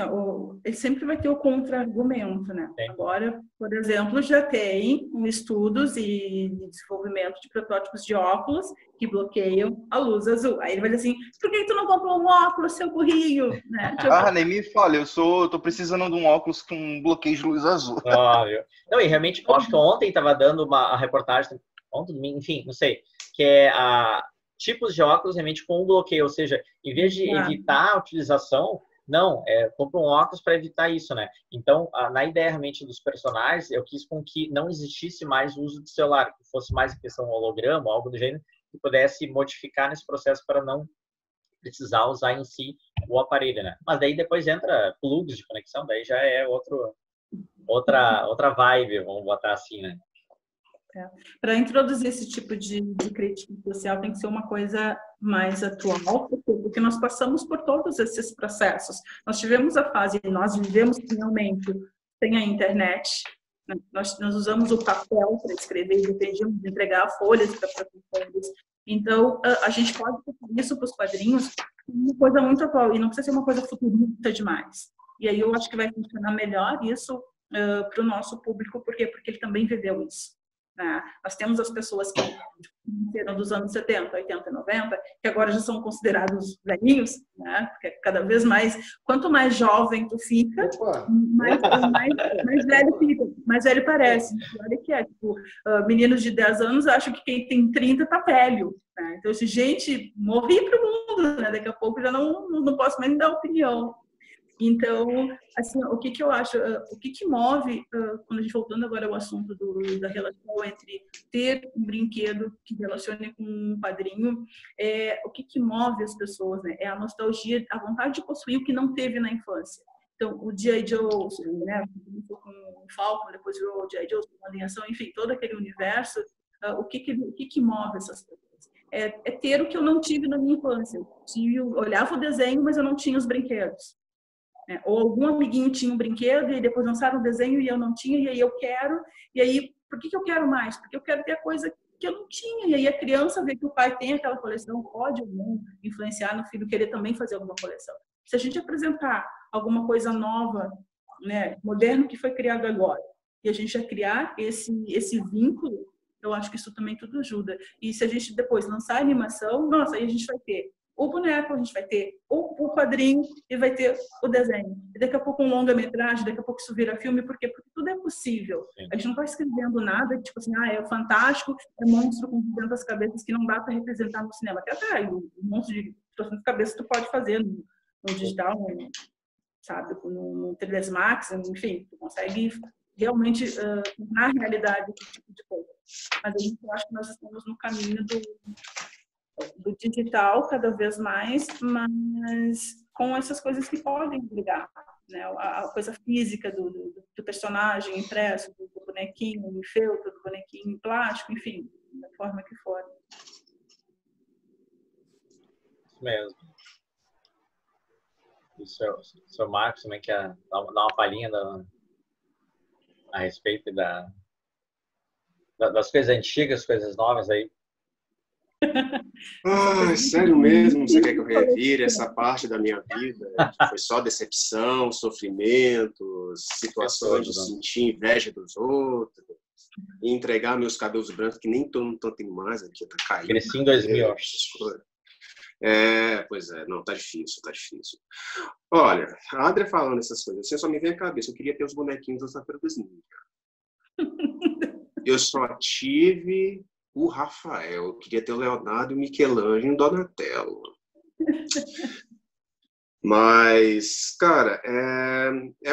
ele sempre vai ter o contra-argumento, né? Sim. Agora, por exemplo, já tem estudos e desenvolvimento de protótipos de óculos que bloqueiam a luz azul. Aí ele vai dizer assim, por que tu não comprou um óculos, seu burrinho? Né? Nem me fale, eu tô precisando de um óculos com bloqueio de luz azul. Óbvio. Não, e realmente, eu acho que ontem estava dando a reportagem, ontem, enfim, não sei, que é tipos de óculos realmente com um bloqueio, ou seja, em vez de evitar a utilização, não, compra um óculos para evitar isso, né? Então, na ideia realmente dos personagens, eu quis com que não existisse mais o uso do celular, que fosse mais questão holograma, algo do gênero, que pudesse modificar nesse processo para não precisar usar em si o aparelho, né? Mas daí depois entra plugs de conexão, daí já é outra vibe, vamos botar assim, né? Para introduzir esse tipo de crítica social tem que ser uma coisa mais atual, porque nós passamos por todos esses processos. Nós tivemos a fase, nós vivemos finalmente sem a internet, né? Nós usamos o papel para escrever e dependíamos de entregar folhas para professores. Então, a gente pode fazer isso para os quadrinhos uma coisa muito atual, e não precisa ser uma coisa futurista demais. E aí eu acho que vai funcionar melhor isso para o nosso público, por quê? Porque ele também viveu isso. Nós temos as pessoas que eram dos anos 70, 80, 90, que agora já são considerados velhinhos, né? Porque cada vez mais, quanto mais jovem tu fica, mais velho fica, mais velho parece. Olha que tipo, meninos de 10 anos acham que quem tem 30 tá velho. Né? Então, gente, morri pro mundo, né? Daqui a pouco já não posso mais dar opinião. Então, assim, o que eu acho, o que move, quando a gente voltando agora ao assunto da relação entre ter um brinquedo que relacione com um quadrinho, o que move as pessoas, né? É a nostalgia, a vontade de possuir o que não teve na infância. Então, o G.I. Joe, né? Começou com o Falcon, depois virou o G.I. Joe, com a ação, enfim, todo aquele universo, o que move essas pessoas? É ter o que eu não tive na minha infância. Eu olhava o desenho, mas eu não tinha os brinquedos. Ou algum amiguinho tinha um brinquedo e depois lançaram um desenho e eu não tinha, e aí eu quero, e aí, por que eu quero mais? Porque eu quero ter a coisa que eu não tinha. E aí a criança vê que o pai tem aquela coleção, pode ou não influenciar no filho querer também fazer alguma coleção. Se a gente apresentar alguma coisa nova, né, moderno que foi criado agora, e a gente já criar esse vínculo, eu acho que isso também tudo ajuda. E se a gente depois lançar a animação, nossa, aí a gente vai ter o boneco, a gente vai ter o quadrinho e vai ter o desenho. E daqui a pouco um longa-metragem, daqui a pouco isso vira filme, por quê? Porque tudo é possível. A gente não está escrevendo nada, tipo assim, é fantástico, é monstro com 200 cabeças que não dá para representar no cinema. Até um monstro de 200 cabeças tu pode fazer no digital, sabe, no 3ds Max, enfim, tu consegue realmente na realidade esse tipo de coisa. Mas a gente acha que nós estamos no caminho do digital cada vez mais, mas com essas coisas que podem brigar, né? A coisa física do personagem impresso, do bonequinho em feltro, do bonequinho em plástico, enfim, da forma que for. Isso mesmo. E o seu Marcos também quer dar uma palhinha a respeito das coisas antigas, coisas novas aí? Sério mesmo? Você quer que eu revire essa parte da minha vida? Que foi só decepção, sofrimento, situações de sentir inveja dos outros, e entregar meus cabelos brancos, que nem tanto tem mais aqui, tá caindo. Cresci em 2000, acho. Pois é, não, tá difícil, tá difícil. Olha, a Adria falando essas coisas, assim, só me vem à cabeça, eu queria ter os bonequinhos da Tartarugas Ninja. Eu só tive o Rafael, eu queria ter o Leonardo, o Michelangelo e o Donatello. Mas, cara,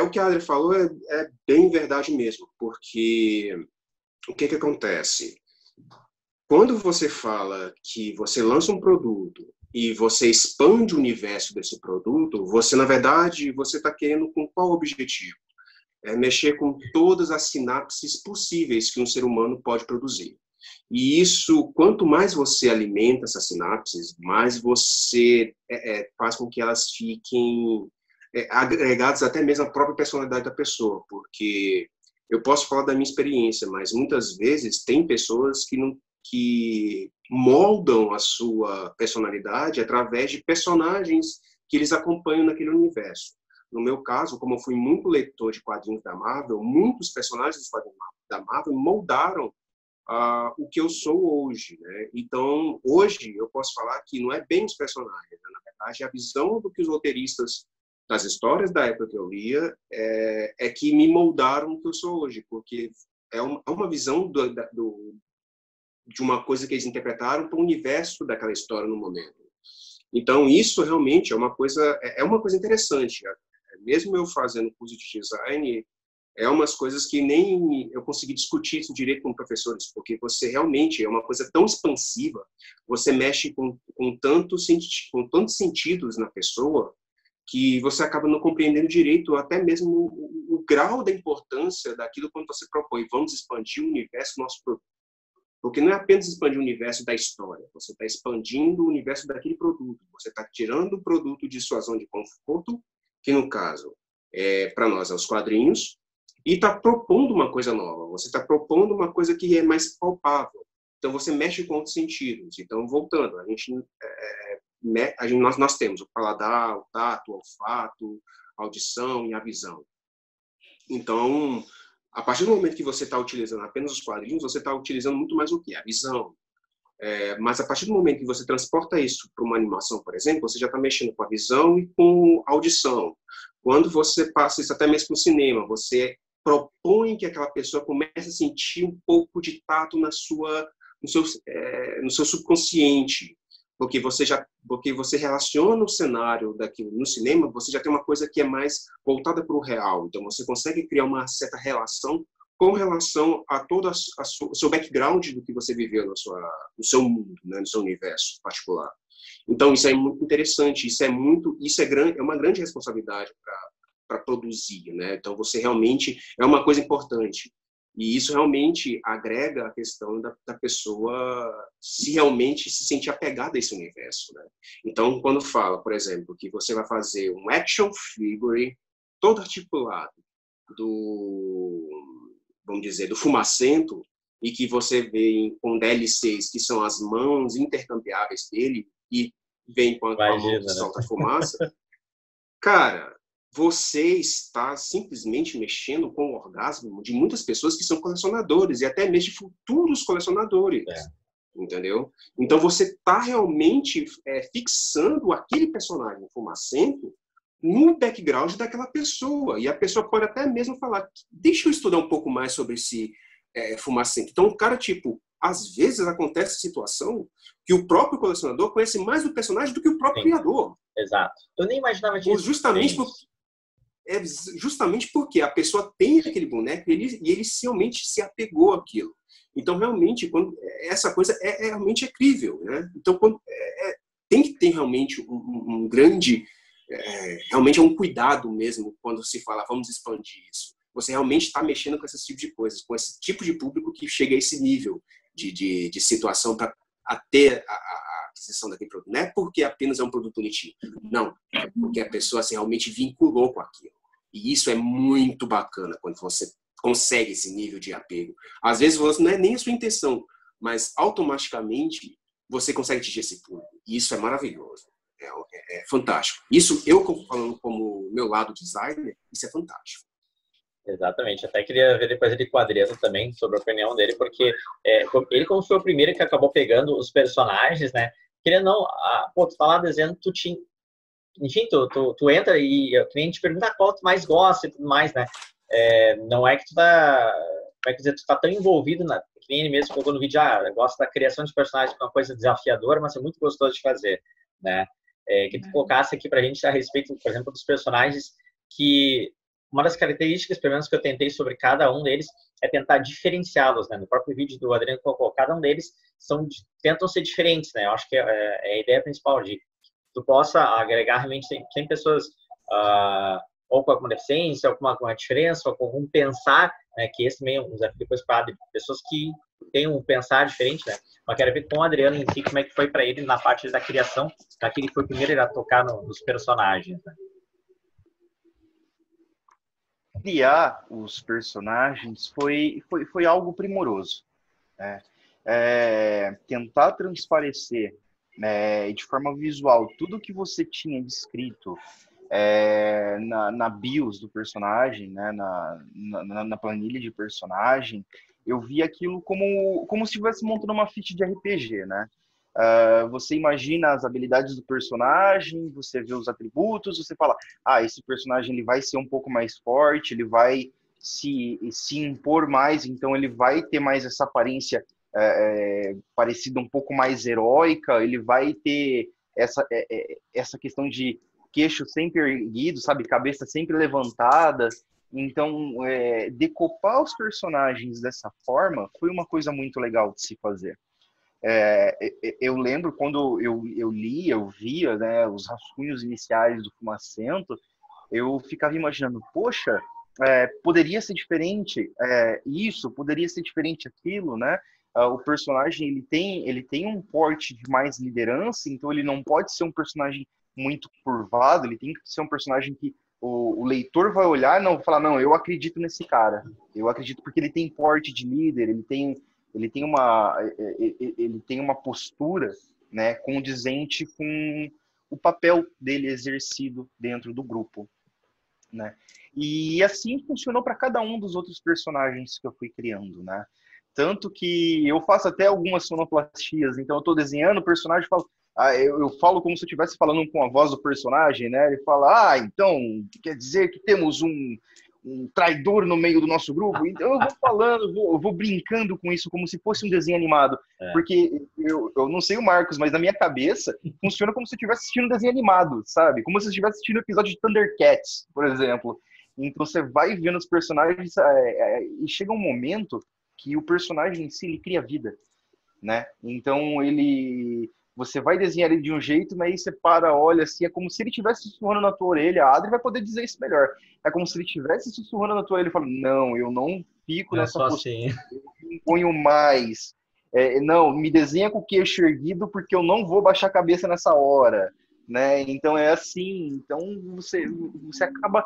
o que a Adria falou é bem verdade mesmo, porque o que acontece? Quando você fala que você lança um produto e você expande o universo desse produto, você, na verdade, você está querendo com qual objetivo? É mexer com todas as sinapses possíveis que um ser humano pode produzir. E isso, quanto mais você alimenta essas sinapses, mais você faz com que elas fiquem agregadas até mesmo à própria personalidade da pessoa, porque eu posso falar da minha experiência, mas muitas vezes tem pessoas que moldam a sua personalidade através de personagens que eles acompanham naquele universo. No meu caso, como eu fui muito leitor de quadrinhos da Marvel, muitos personagens dos quadrinhos da Marvel moldaram o que eu sou hoje, né? Então, hoje, eu posso falar que não é bem os personagens, né? Na verdade, a visão do que os roteiristas das histórias da época que eu lia é que me moldaram o que eu sou hoje, porque é uma visão de uma coisa que eles interpretaram para o universo daquela história no momento. Então, isso realmente é uma coisa interessante. Mesmo eu fazendo curso de design, umas coisas que nem eu consegui discutir isso direito com professores, porque você realmente é uma coisa tão expansiva, você mexe com tantos sentidos na pessoa, que você acaba não compreendendo direito até mesmo o grau da importância daquilo quando você propõe. Vamos expandir o universo do nosso produto. Porque não é apenas expandir o universo da história, você está expandindo o universo daquele produto, você está tirando o produto de sua zona de conforto, que no caso, para nós, é os quadrinhos, e está propondo uma coisa nova, você está propondo uma coisa que é mais palpável. Então, você mexe com outros sentidos. Então, voltando, nós temos o paladar, o tato, o olfato, a audição e a visão. Então, a partir do momento que você está utilizando apenas os quadrinhos, você está utilizando muito mais o quê? A visão. Mas a partir do momento que você transporta isso para uma animação, por exemplo, você já está mexendo com a visão e com a audição. Quando você passa isso até mesmo para o cinema, você propõe que aquela pessoa comece a sentir um pouco de tato no seu subconsciente, porque você relaciona o cenário daquilo no cinema, você já tem uma coisa que é mais voltada para o real, então você consegue criar uma certa relação com relação a todo o seu background do que você viveu no seu mundo, né, no seu universo particular. Então isso é muito interessante, isso é uma grande responsabilidade para produzir, né? Então você realmente é uma coisa importante. E isso realmente agrega a questão da pessoa se realmente se sentir apegada a esse universo, né? Então, quando fala, por exemplo, que você vai fazer um action figure todo articulado vamos dizer, do Fumacento, e que você vê com DLCs que são as mãos intercambiáveis dele e vem com a mão que solta fumaça, cara, você está simplesmente mexendo com o orgasmo de muitas pessoas que são colecionadores e até mesmo de futuros colecionadores. Entendeu? Então você está realmente fixando aquele personagem fumacento no background daquela pessoa. E a pessoa pode até mesmo falar, deixa eu estudar um pouco mais sobre esse fumacento. Então o cara, tipo, às vezes acontece situação que o próprio colecionador conhece mais do personagem do que o próprio criador. Exato. Eu nem imaginava disso. Justamente porque a pessoa tem aquele boneco e ele realmente se apegou àquilo. Então, realmente, essa coisa realmente crível, né? Então, tem que ter realmente um grande... realmente é um cuidado mesmo quando se fala, vamos expandir isso. Você realmente está mexendo com esse tipo de coisas, com esse tipo de público que chega a esse nível de situação para ter a aquisição daquele produto. Não é porque apenas é um produto bonitinho. Não, é porque a pessoa assim, realmente vinculou com aquilo. E isso é muito bacana quando você consegue esse nível de apego. Às vezes não é nem a sua intenção, mas automaticamente você consegue atingir esse público. E isso é maravilhoso. É fantástico. Isso, eu falando como meu lado designer, isso é fantástico. Exatamente. Até queria ver depois ele com o Adriano também, sobre a opinião dele, porque ele, como foi o primeiro que acabou pegando os personagens, né? Queria não... tu falar desenho, tu tinha... Enfim, tu entra e o cliente pergunta qual tu mais gosta e tudo mais, né? Não é que tu tá... Como é que dizer? Tu tá tão envolvido que nem ele mesmo colocou no vídeo, gosta da criação de personagens, que é uma coisa desafiadora, mas é muito gostoso de fazer, né? Que tu colocasse aqui pra gente a respeito, por exemplo, dos personagens que... Uma das características, pelo menos, que eu tentei sobre cada um deles é tentar diferenciá-los, né? No próprio vídeo do Adriano colocou, cada um deles tentam ser diferentes, né? Eu acho que é a ideia principal de tu possa agregar realmente tem pessoas ou com alguma deficiência, ou com uma diferença, ou com algum pensar, né? Que esse também é um desafio depois para pessoas que têm um pensar diferente, né? Mas quero ver com o Adriano em si como é que foi para ele na parte da criação, daquele que foi o primeiro a tocar nos personagens, né? Criar os personagens foi algo primoroso, né? Tentar transparecer, né, de forma visual tudo que você tinha descrito na BIOS do personagem, né, na planilha de personagem, eu vi aquilo como se estivesse montando uma ficha de RPG, né? Você imagina as habilidades do personagem, você vê os atributos, você fala, esse personagem ele vai ser um pouco mais forte, ele vai se impor mais, então ele vai ter mais essa aparência parecida um pouco mais heróica, ele vai ter essa questão de queixo sempre erguido, sabe, cabeça sempre levantada. Então, decopar os personagens dessa forma foi uma coisa muito legal de se fazer. Eu lembro quando eu via, né, os rascunhos iniciais do Fumacento, eu ficava imaginando, poxa, poderia ser diferente isso, poderia ser diferente aquilo, né? O personagem ele tem um porte de mais liderança, então ele não pode ser um personagem muito curvado, ele tem que ser um personagem que o leitor vai olhar e não falar, não, eu acredito nesse cara, eu acredito porque ele tem porte de líder, ele tem uma postura, né, condizente com o papel dele exercido dentro do grupo, né? E assim funcionou para cada um dos outros personagens que eu fui criando, né? Tanto que eu faço até algumas sonoplastias, então eu estou desenhando o personagem e falo, eu falo como se eu estivesse falando com a voz do personagem, né? Ele fala, então quer dizer que temos um traidor no meio do nosso grupo, então eu vou falando, eu vou brincando com isso como se fosse um desenho animado, porque eu não sei o Marcos, mas na minha cabeça funciona como se eu estivesse assistindo um desenho animado, sabe? Como se eu estivesse assistindo um episódio de Thundercats, por exemplo. Então você vai vendo os personagens e chega um momento que o personagem em si ele cria vida, né? Então você vai desenhar ele de um jeito, mas aí você olha assim, é como se ele estivesse sussurrando na tua orelha. A Adri vai poder dizer isso melhor. É como se ele estivesse sussurrando na tua orelha e falando, não, eu não fico nessa postura, assim. Eu me imponho mais. Não, me desenha com o queixo erguido porque eu não vou baixar a cabeça nessa hora, né? Então é assim, então você acaba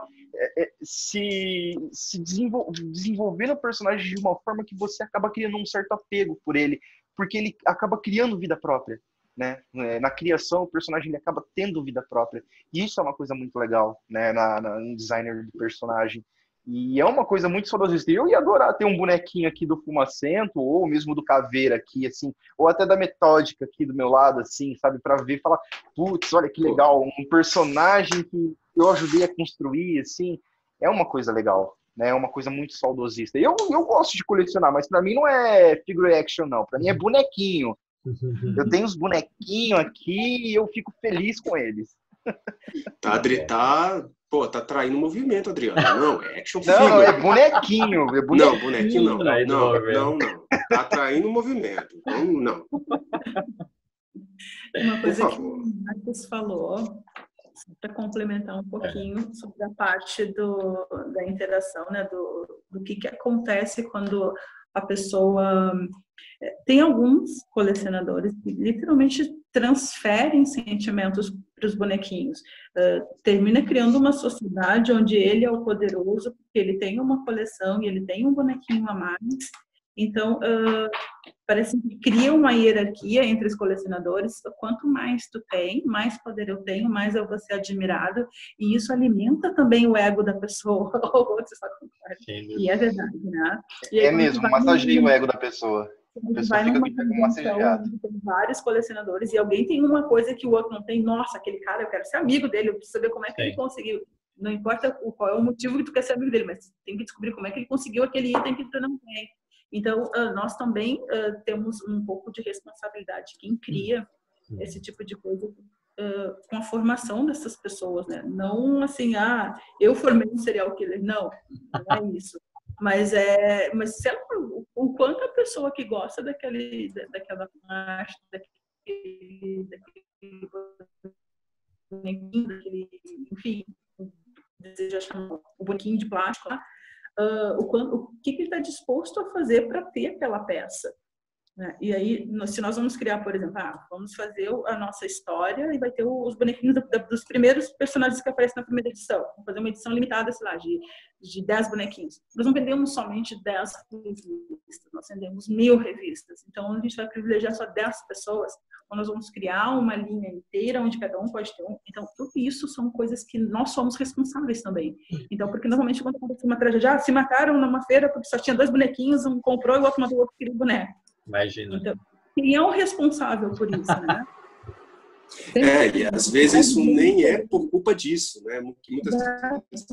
se desenvolvendo o personagem de uma forma que você acaba criando um certo apego por ele, porque ele acaba criando vida própria, né? Na criação, o personagem ele acaba tendo vida própria. E isso é uma coisa muito legal, né? No designer de personagem. E é uma coisa muito saudosista. Eu ia adorar ter um bonequinho aqui do Fumacento, ou mesmo do Caveira aqui, assim, ou até da Metódica aqui do meu lado, assim, sabe? Pra ver e falar, putz, olha que legal, um personagem que eu ajudei a construir, assim, é uma coisa legal, né? É uma coisa muito saudosista. Eu gosto de colecionar, mas pra mim não é figure action, não. Pra mim é bonequinho. Eu tenho os bonequinhos aqui e eu fico feliz com eles. Tá traindo o movimento, Adriano. Não, é action figure. Não, é bonequinho. Não, bonequinho não. Tá traindo o movimento. Não. Uma coisa que o Marcos falou, para complementar um pouquinho sobre a parte da interação, né, do que acontece quando a pessoa... Tem alguns colecionadores que literalmente transferem sentimentos para os bonequinhos. Termina criando uma sociedade onde ele é o poderoso, porque ele tem uma coleção e ele tem um bonequinho a mais. Então, parece que cria uma hierarquia entre os colecionadores. Quanto mais tu tem, mais poder eu tenho, mais eu vou ser admirado. E isso alimenta também o ego da pessoa. E é verdade, né? E aí, mesmo, massageia o ego da pessoa. A pessoa fica massageada. Tem vários colecionadores e alguém tem uma coisa que o outro não tem. Nossa, aquele cara, eu quero ser amigo dele, eu preciso saber como é que ele conseguiu. Não importa qual é o motivo que tu quer ser amigo dele, mas tem que descobrir como é que ele conseguiu aquele item que tu não tem. Então, nós também temos um pouco de responsabilidade. Quem cria esse tipo de coisa com a formação dessas pessoas, né? Não assim, eu formei um serial killer. Não é isso. Mas sei lá, o quanto a pessoa que gosta daquela arte, enfim, deseja chamar o bonequinho de plástico lá, o que ele está disposto a fazer para ter aquela peça. Né? E aí, se nós vamos criar, por exemplo, vamos fazer a nossa história e vai ter os bonequinhos dos primeiros personagens que aparecem na primeira edição. Vamos fazer uma edição limitada, sei lá, de 10 bonequinhos. Nós não vendemos somente 10 revistas, nós vendemos 1000 revistas. Então, a gente vai privilegiar só 10 pessoas, ou nós vamos criar uma linha inteira onde cada um pode ter um. Então, tudo isso são coisas que nós somos responsáveis também. Então, porque normalmente quando acontece uma tragédia, se mataram numa feira porque só tinha 2 bonequinhos, um comprou e o outro matou o outro querido boneco. Imagina. Então, quem é o responsável por isso, né? E às vezes isso nem é por culpa disso, né? Muitas vezes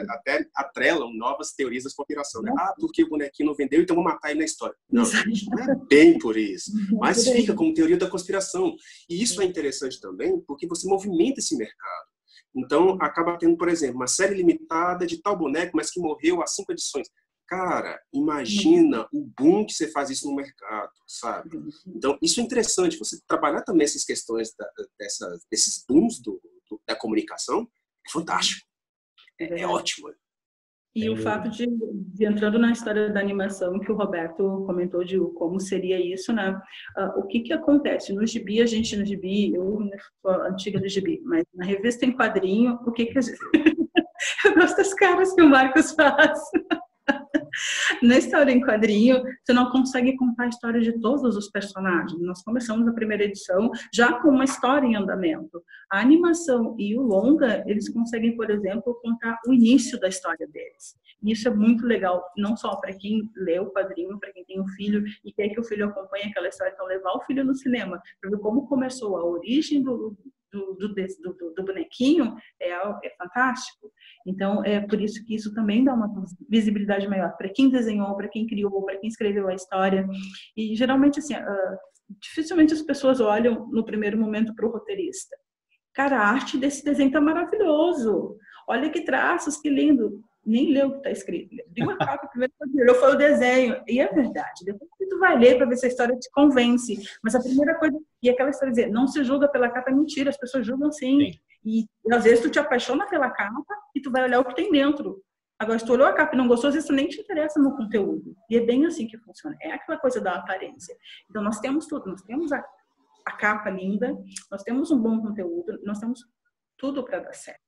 até atrelam novas teorias da conspiração, né? Porque o bonequinho não vendeu, então vou matar ele na história. Não, não é bem por isso. Mas fica como teoria da conspiração. E isso é interessante também, porque você movimenta esse mercado. Então, acaba tendo, por exemplo, uma série limitada de tal boneco, mas que morreu há 5 edições. Cara, imagina o boom que você faz isso no mercado, sabe? Então, isso é interessante. Você trabalhar também essas questões desses booms da comunicação é fantástico. É ótimo. E o fato de entrando na história da animação que o Roberto comentou de como seria isso, né? O que acontece? No gibi, eu sou antiga do gibi, mas na revista em quadrinho, o que a gente... Eu gosto das caras que o Marcos faz. Na história em quadrinho, você não consegue contar a história de todos os personagens. Nós começamos a primeira edição já com uma história em andamento. A animação e o longa, eles conseguem, por exemplo, contar o início da história deles. E isso é muito legal, não só para quem lê o quadrinho, para quem tem um filho e quer que o filho acompanhe aquela história. Então, levar o filho no cinema, para ver como começou a origem do bonequinho é fantástico. Então, é por isso que isso também dá uma visibilidade maior para quem desenhou, para quem criou, para quem escreveu a história. E, geralmente, assim, dificilmente as pessoas olham no primeiro momento para o roteirista. Cara, a arte desse desenho tá maravilhoso. Olha que traços, que lindo. Nem leu o que está escrito. Vi uma capa primeiro, eu falo o desenho. E é verdade. Depois que tu vai ler para ver se a história te convence. Mas a primeira coisa, e aquela história de dizer, não se julga pela capa, é mentira. As pessoas julgam sim. E às vezes tu te apaixona pela capa e tu vai olhar o que tem dentro. Agora, se tu olhou a capa e não gostou, às vezes tu nem te interessa no conteúdo. E é bem assim que funciona. É aquela coisa da aparência. Então, nós temos tudo. Nós temos a capa linda, nós temos um bom conteúdo, nós temos tudo para dar certo.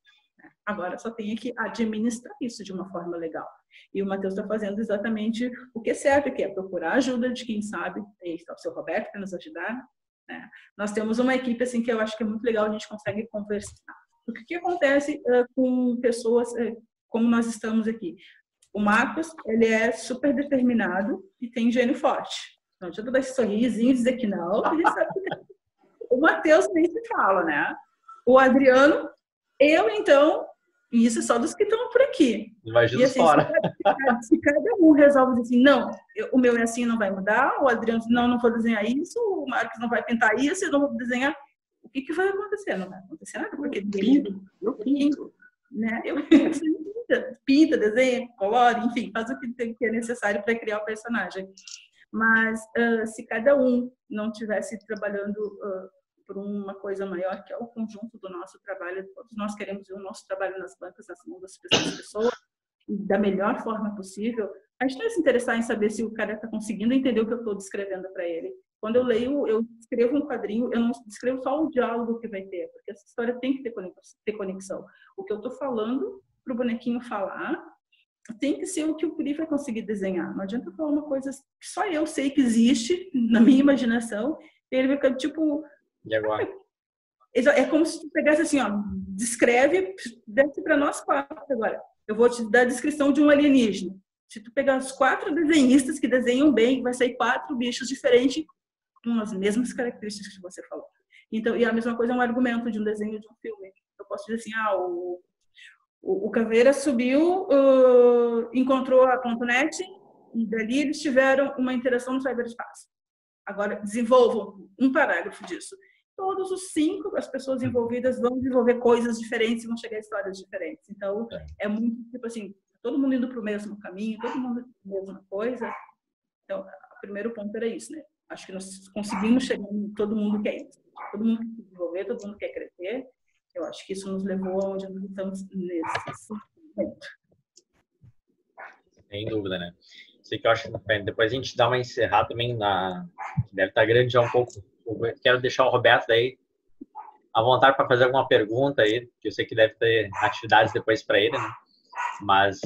Agora só tem que administrar isso de uma forma legal. E o Matheus está fazendo exatamente o que é certo, que é procurar ajuda de quem sabe. Aí está o seu Roberto para nos ajudar. Né? Nós temos uma equipe assim que eu acho que é muito legal, a gente consegue conversar. O que acontece com pessoas como nós estamos aqui? O Marcos, ele é super determinado e tem gênio forte. Não adianta dar esse sorrisinho e dizer que não, a gente sabe que tem. O Matheus nem se fala, né? O Adriano, eu então, e isso é só dos que estão por aqui. Imagina assim, fora. Se cada um resolve dizer assim, não, o meu é assim, não vai mudar, o Adriano, não vou desenhar isso, o Marcos não vai pintar isso, eu não vou desenhar. O que vai acontecer? Não vai acontecer nada, porque Eu pinto. Né? Eu pinta, desenha, colore, enfim, faz o que é necessário para criar o personagem. Mas se cada um não estivesse trabalhando por uma coisa maior, que é o conjunto do nosso trabalho, todos nós queremos ver o nosso trabalho nas bancas, nas mãos das pessoas, da melhor forma possível, a gente vai se interessar em saber se o cara está conseguindo entender o que eu estou descrevendo para ele. Quando eu leio, eu escrevo um quadrinho, eu não escrevo só o diálogo que vai ter, porque essa história tem que ter conexão. O que eu estou falando para o bonequinho falar tem que ser o que o Curi vai conseguir desenhar. Não adianta falar uma coisa que só eu sei que existe na minha imaginação, e ele vai ficar tipo... E agora? É como se tu pegasse assim, ó, descreve, desce para nós 4 agora. Eu vou te dar a descrição de um alienígena. Se tu pegar os 4 desenhistas que desenham bem, vai sair 4 bichos diferentes com as mesmas características que você falou. Então, e a mesma coisa é um argumento de um desenho de um filme. Eu posso dizer assim, o Caveira subiu, encontrou a .NET e dali eles tiveram uma interação no cyberespaço. Agora, desenvolvam um parágrafo disso. Todos os 5, as pessoas envolvidas vão desenvolver coisas diferentes e vão chegar a histórias diferentes. Então, é muito tipo assim, todo mundo indo para o mesmo caminho, todo mundo a mesma coisa. Então, o primeiro ponto era isso, né? Acho que nós conseguimos chegar em todo mundo quer isso. Todo mundo quer desenvolver, todo mundo quer crescer. Eu acho que isso nos levou aonde nós estamos nesse momento. Sem dúvida, né? Sei que eu acho que depois a gente dá uma encerrada também deve estar grande já um pouco. Eu quero deixar o Roberto daí à vontade para fazer alguma pergunta aí, que eu sei que deve ter atividades depois para ele, né? Mas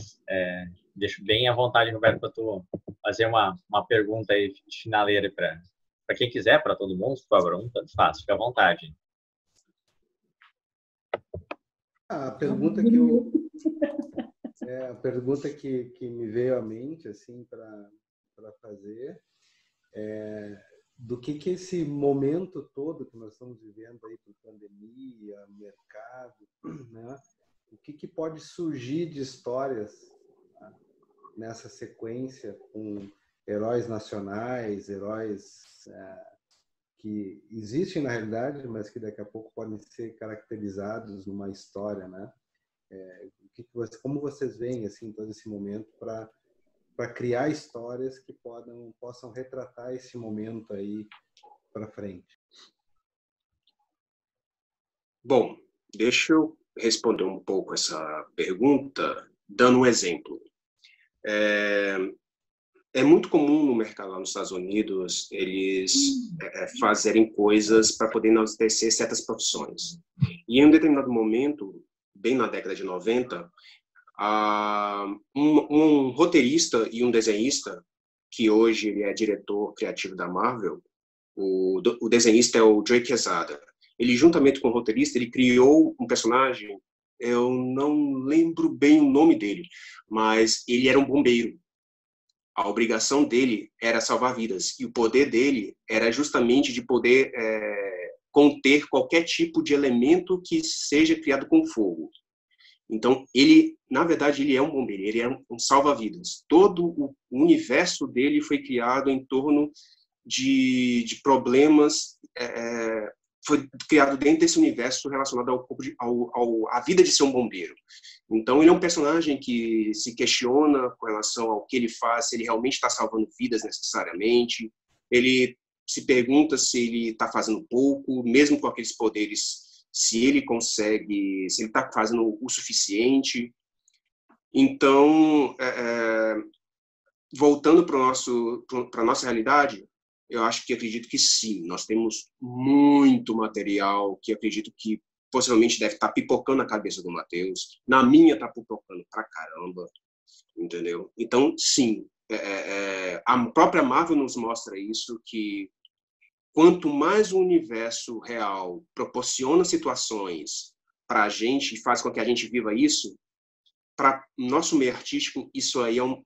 deixo bem à vontade, Roberto, para tu fazer uma pergunta aí de finaleira para quem quiser, para todo mundo, por favor, tanto faz, fica à vontade. A pergunta que me veio à mente assim para fazer é do que esse momento todo que nós estamos vivendo aí por pandemia, mercado, né? O que pode surgir de histórias, tá, nessa sequência com heróis nacionais, heróis que existem na realidade, mas que daqui a pouco podem ser caracterizados numa história, né? Como vocês veem assim todo esse momento para criar histórias que possam retratar esse momento aí para frente? Bom, deixa eu responder um pouco essa pergunta dando um exemplo. É muito comum no mercado lá nos Estados Unidos eles fazerem coisas para poder enaltecer certas profissões. E em um determinado momento, bem na década de 90, um roteirista e um desenhista, que hoje ele é diretor criativo da Marvel, o desenhista é o Joe Quesada. Ele, juntamente com o roteirista, ele criou um personagem, eu não lembro bem o nome dele, mas ele era um bombeiro. A obrigação dele era salvar vidas, e o poder dele era justamente de poder conter qualquer tipo de elemento que seja criado com fogo. Então, ele, na verdade, ele é um bombeiro, ele é um salva-vidas. Todo o universo dele foi criado em torno de problemas, foi criado dentro desse universo relacionado à vida de ser um bombeiro. Então, ele é um personagem que se questiona com relação ao que ele faz, se ele realmente está salvando vidas necessariamente. Ele se pergunta se ele está fazendo pouco, mesmo com aqueles poderes, se ele consegue, se ele está fazendo o suficiente. Então, voltando para a nossa realidade, eu acredito que sim, nós temos muito material que acredito que possivelmente deve estar pipocando a cabeça do Matheus. Na minha está pipocando pra caramba, entendeu? Então, sim, a própria Marvel nos mostra isso, que quanto mais o universo real proporciona situações para a gente e faz com que a gente viva isso, para nosso meio artístico, isso aí é um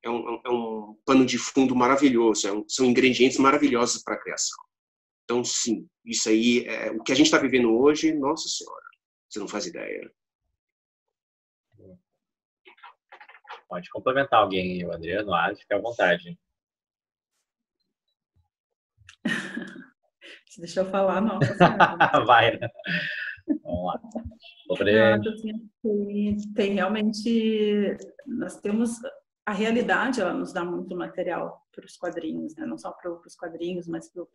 pano de fundo maravilhoso, são ingredientes maravilhosos para a criação. Então, sim, isso aí, o que a gente está vivendo hoje, nossa senhora, você não faz ideia. Pode complementar alguém, o Adriano, fica à vontade. Deixa eu falar, nossa senhora. Vai, né? Vamos lá. Tem realmente, nós temos a realidade, ela nos dá muito material para os quadrinhos, né? Não só para os quadrinhos, mas para o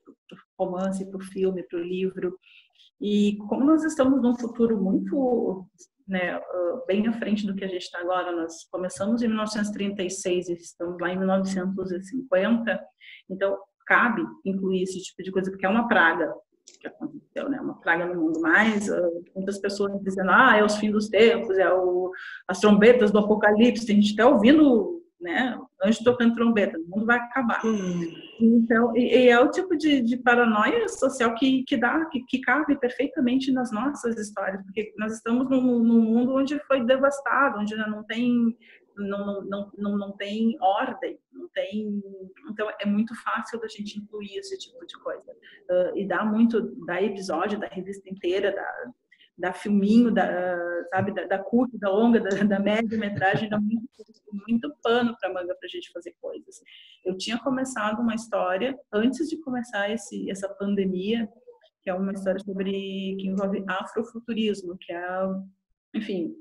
romance, para o filme, para o livro. E como nós estamos num futuro muito, né, bem à frente do que a gente está agora, nós começamos em 1936 e estamos lá em 1950, então cabe incluir esse tipo de coisa, porque é uma praga que aconteceu, né? Uma praga no mundo, mas muitas pessoas dizendo, é os fins dos tempos, as trombetas do apocalipse, tem gente até ouvindo, né, anjo tocando trombeta, o mundo vai acabar. Então, e é o tipo de paranoia social que cabe perfeitamente nas nossas histórias, porque nós estamos num mundo onde foi devastado, onde não tem ordem, não tem, então é muito fácil da gente incluir esse tipo de coisa, e dá episódio, da revista inteira, da filminho, sabe, da curta, da longa, da média-metragem, dá muito pano para manga para a gente fazer coisas. Eu tinha começado uma história, antes de começar essa pandemia, que é uma história que envolve afrofuturismo, que é, enfim,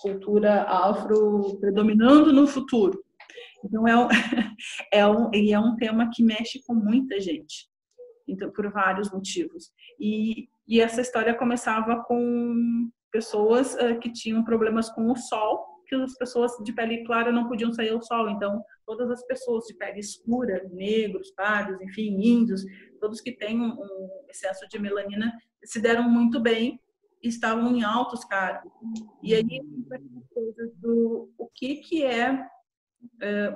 cultura afro predominando no futuro. Então, é um tema que mexe com muita gente, então, por vários motivos. E essa história começava com pessoas que tinham problemas com o sol, que as pessoas de pele clara não podiam sair ao sol. Então, todas as pessoas de pele escura, negros, pardos, enfim, índios, todos que têm um excesso de melanina, se deram muito bem, estavam em altos cargos. E aí, coisas do o que é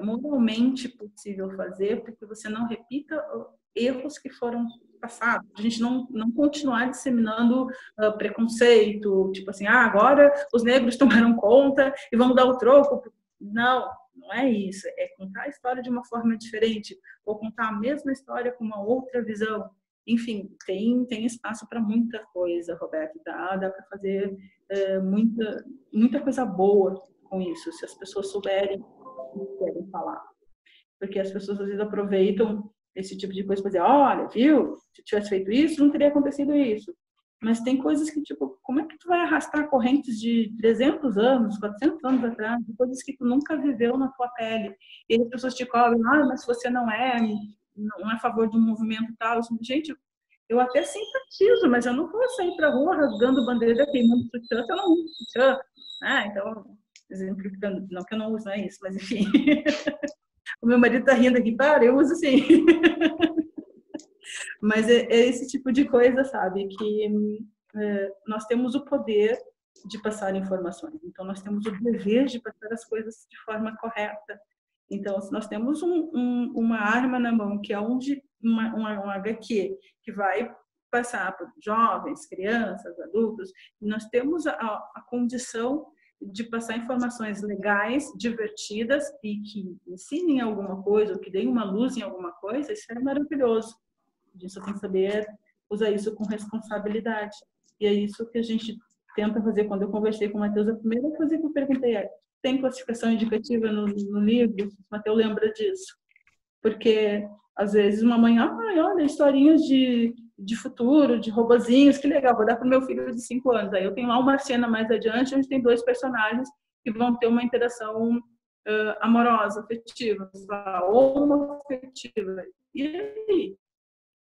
moralmente possível fazer para que você não repita erros que foram passados. A gente não continuar disseminando preconceito, tipo assim, agora os negros tomaram conta e vamos dar o troco. Não é isso. É contar a história de uma forma diferente, ou contar a mesma história com uma outra visão. Enfim, tem espaço para muita coisa, Roberto. Dá para fazer muita coisa boa com isso, se as pessoas souberem o que querem falar. Porque as pessoas às vezes aproveitam esse tipo de coisa para dizer, olha, viu? Se tivesse feito isso, não teria acontecido isso. Mas tem coisas que, tipo, como é que tu vai arrastar correntes de 300 anos, 400 anos atrás, de coisas que tu nunca viveu na tua pele? E aí as pessoas te cobram, mas se você não é a favor do movimento tal. Gente, eu até simpatizo, mas eu não vou sair pra rua rasgando bandeira, queimando sutiã, eu não uso sutiã. Então, exemplificando, não que eu não uso, não é isso, mas enfim. O meu marido tá rindo aqui, eu uso sim. Mas é esse tipo de coisa, sabe? Que nós temos o poder de passar informações. Então, nós temos o dever de passar as coisas de forma correta. Então, se nós temos uma arma na mão, que é um HQ, que vai passar para jovens, crianças, adultos, nós temos a condição de passar informações legais, divertidas e que ensinem alguma coisa, ou que deem uma luz em alguma coisa, isso é maravilhoso. A gente só tem que saber usar isso com responsabilidade. E é isso que a gente tenta fazer. Quando eu conversei com o Matheus, a primeira coisa que eu perguntei é: tem classificação indicativa no livro? O Matheus lembra disso? Porque, às vezes, uma mãe, olha, historinhas de futuro, de robozinhos, que legal, vou dar para o meu filho de 5 anos. Aí eu tenho lá uma cena mais adiante, onde tem 2 personagens que vão ter uma interação amorosa, afetiva, homoafetiva. E aí?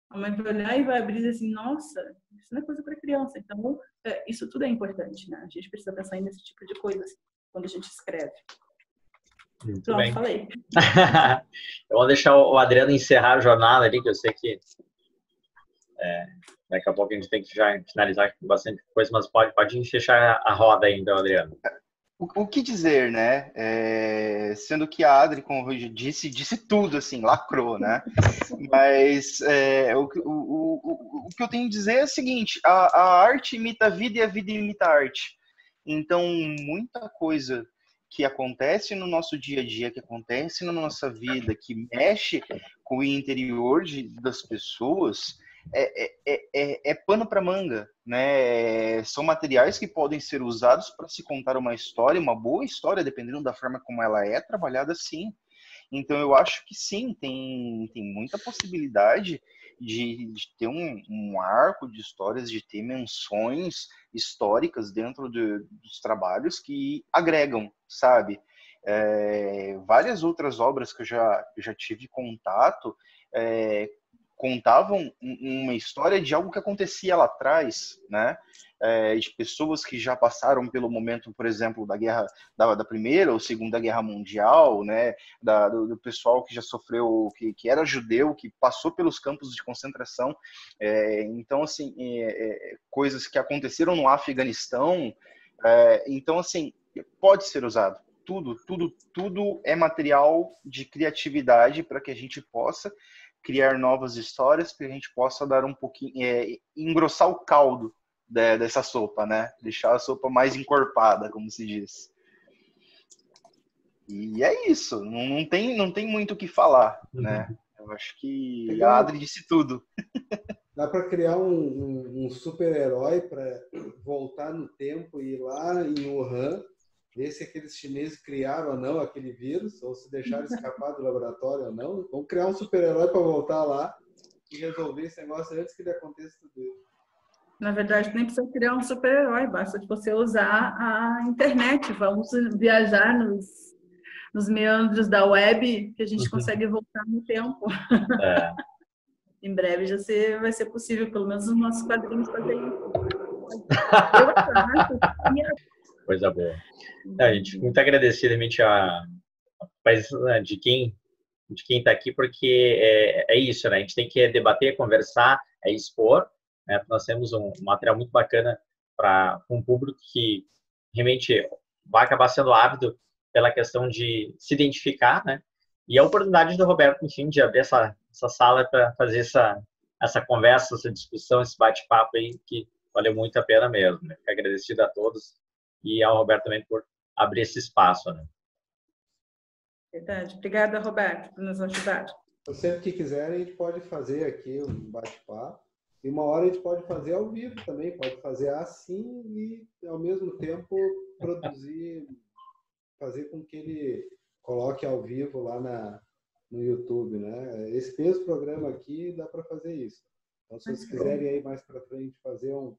A mãe vai olhar e vai abrir e dizer assim, nossa, isso não é coisa para criança. Então, isso tudo é importante, né? A gente precisa pensar nesse tipo de coisas quando a gente escreve. Muito Pronto, bem. Falei. Eu vou deixar o Adriano encerrar a jornada ali, que eu sei que Daqui a pouco a gente tem que já finalizar com bastante coisa, mas pode fechar a roda ainda, Adriano. O que dizer, né? Sendo que a Adri, como eu disse tudo, assim, lacrou, né? Mas o que eu tenho a dizer é o seguinte, a arte imita a vida e a vida imita a arte. Então, muita coisa que acontece no nosso dia a dia, que acontece na nossa vida, que mexe com o interior das pessoas, é pano para manga, né? São materiais que podem ser usados para se contar uma história, uma boa história, dependendo da forma como ela é trabalhada, sim. Então, eu acho que sim, tem muita possibilidade de ter um arco de histórias, de ter menções históricas dentro dos trabalhos que agregam, sabe? Várias outras obras que eu já tive contato contavam uma história de algo que acontecia lá atrás, né? De pessoas que já passaram pelo momento, por exemplo, da guerra da Primeira ou Segunda Guerra Mundial, né? Do pessoal que já sofreu, que era judeu, que passou pelos campos de concentração. Então, assim, coisas que aconteceram no Afeganistão. Então, assim, pode ser usado. Tudo é material de criatividade para que a gente possa criar novas histórias, para que a gente possa dar um pouquinho, engrossar o caldo dessa sopa, né? Deixar a sopa mais encorpada, como se diz. E é isso, não tem muito o que falar, né? Eu acho que a Adri disse tudo. Dá para criar um super-herói para voltar no tempo e ir lá em Wuhan, ver se aqueles chineses criaram ou não aquele vírus, ou se deixaram escapar do laboratório ou não. Vamos criar um super-herói para voltar lá e resolver esse negócio antes que ele aconteça tudo isso. Na verdade, nem precisa criar um super-herói, basta de você usar a internet. Vamos viajar nos meandros da web, que a gente consegue voltar no tempo. Em breve já vai ser possível, pelo menos nos nossos quadrinhos, fazer isso. Coisa boa. Gente, muito agradecido realmente de quem está aqui, porque é isso, né? A gente tem que debater, conversar, expor. Né? Nós temos um material muito bacana para um público que realmente vai acabar sendo ávido pela questão de se identificar, né? E a oportunidade do Roberto, enfim, de abrir essa sala para fazer essa conversa, essa discussão, esse bate-papo aí, que valeu muito a pena mesmo. Né? Fico agradecido a todos e ao Roberto também por abrir esse espaço. Né? Verdade. Obrigada, Roberto, por nos ajudar. Sempre que quiserem, a gente pode fazer aqui um bate-papo. E uma hora a gente pode fazer ao vivo também, pode fazer assim e, ao mesmo tempo, produzir, fazer com que ele coloque ao vivo lá no YouTube, né? Esse mesmo programa aqui dá para fazer isso. Então, se vocês quiserem aí mais para frente fazer um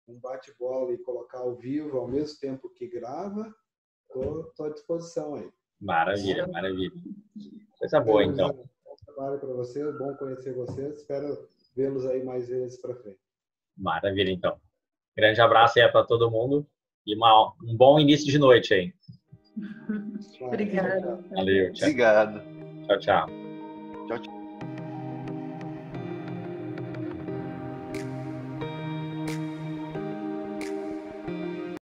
bate-bola e colocar ao vivo ao mesmo tempo que grava, estou à disposição aí. Maravilha, maravilha. Coisa boa, então. Bom trabalho para vocês, bom conhecer vocês. Espero vê-los aí mais vezes para frente. Maravilha, então. Grande abraço aí para todo mundo e um bom início de noite aí. Obrigada. Valeu, tchau. Obrigado. Tchau, tchau. Tchau, tchau.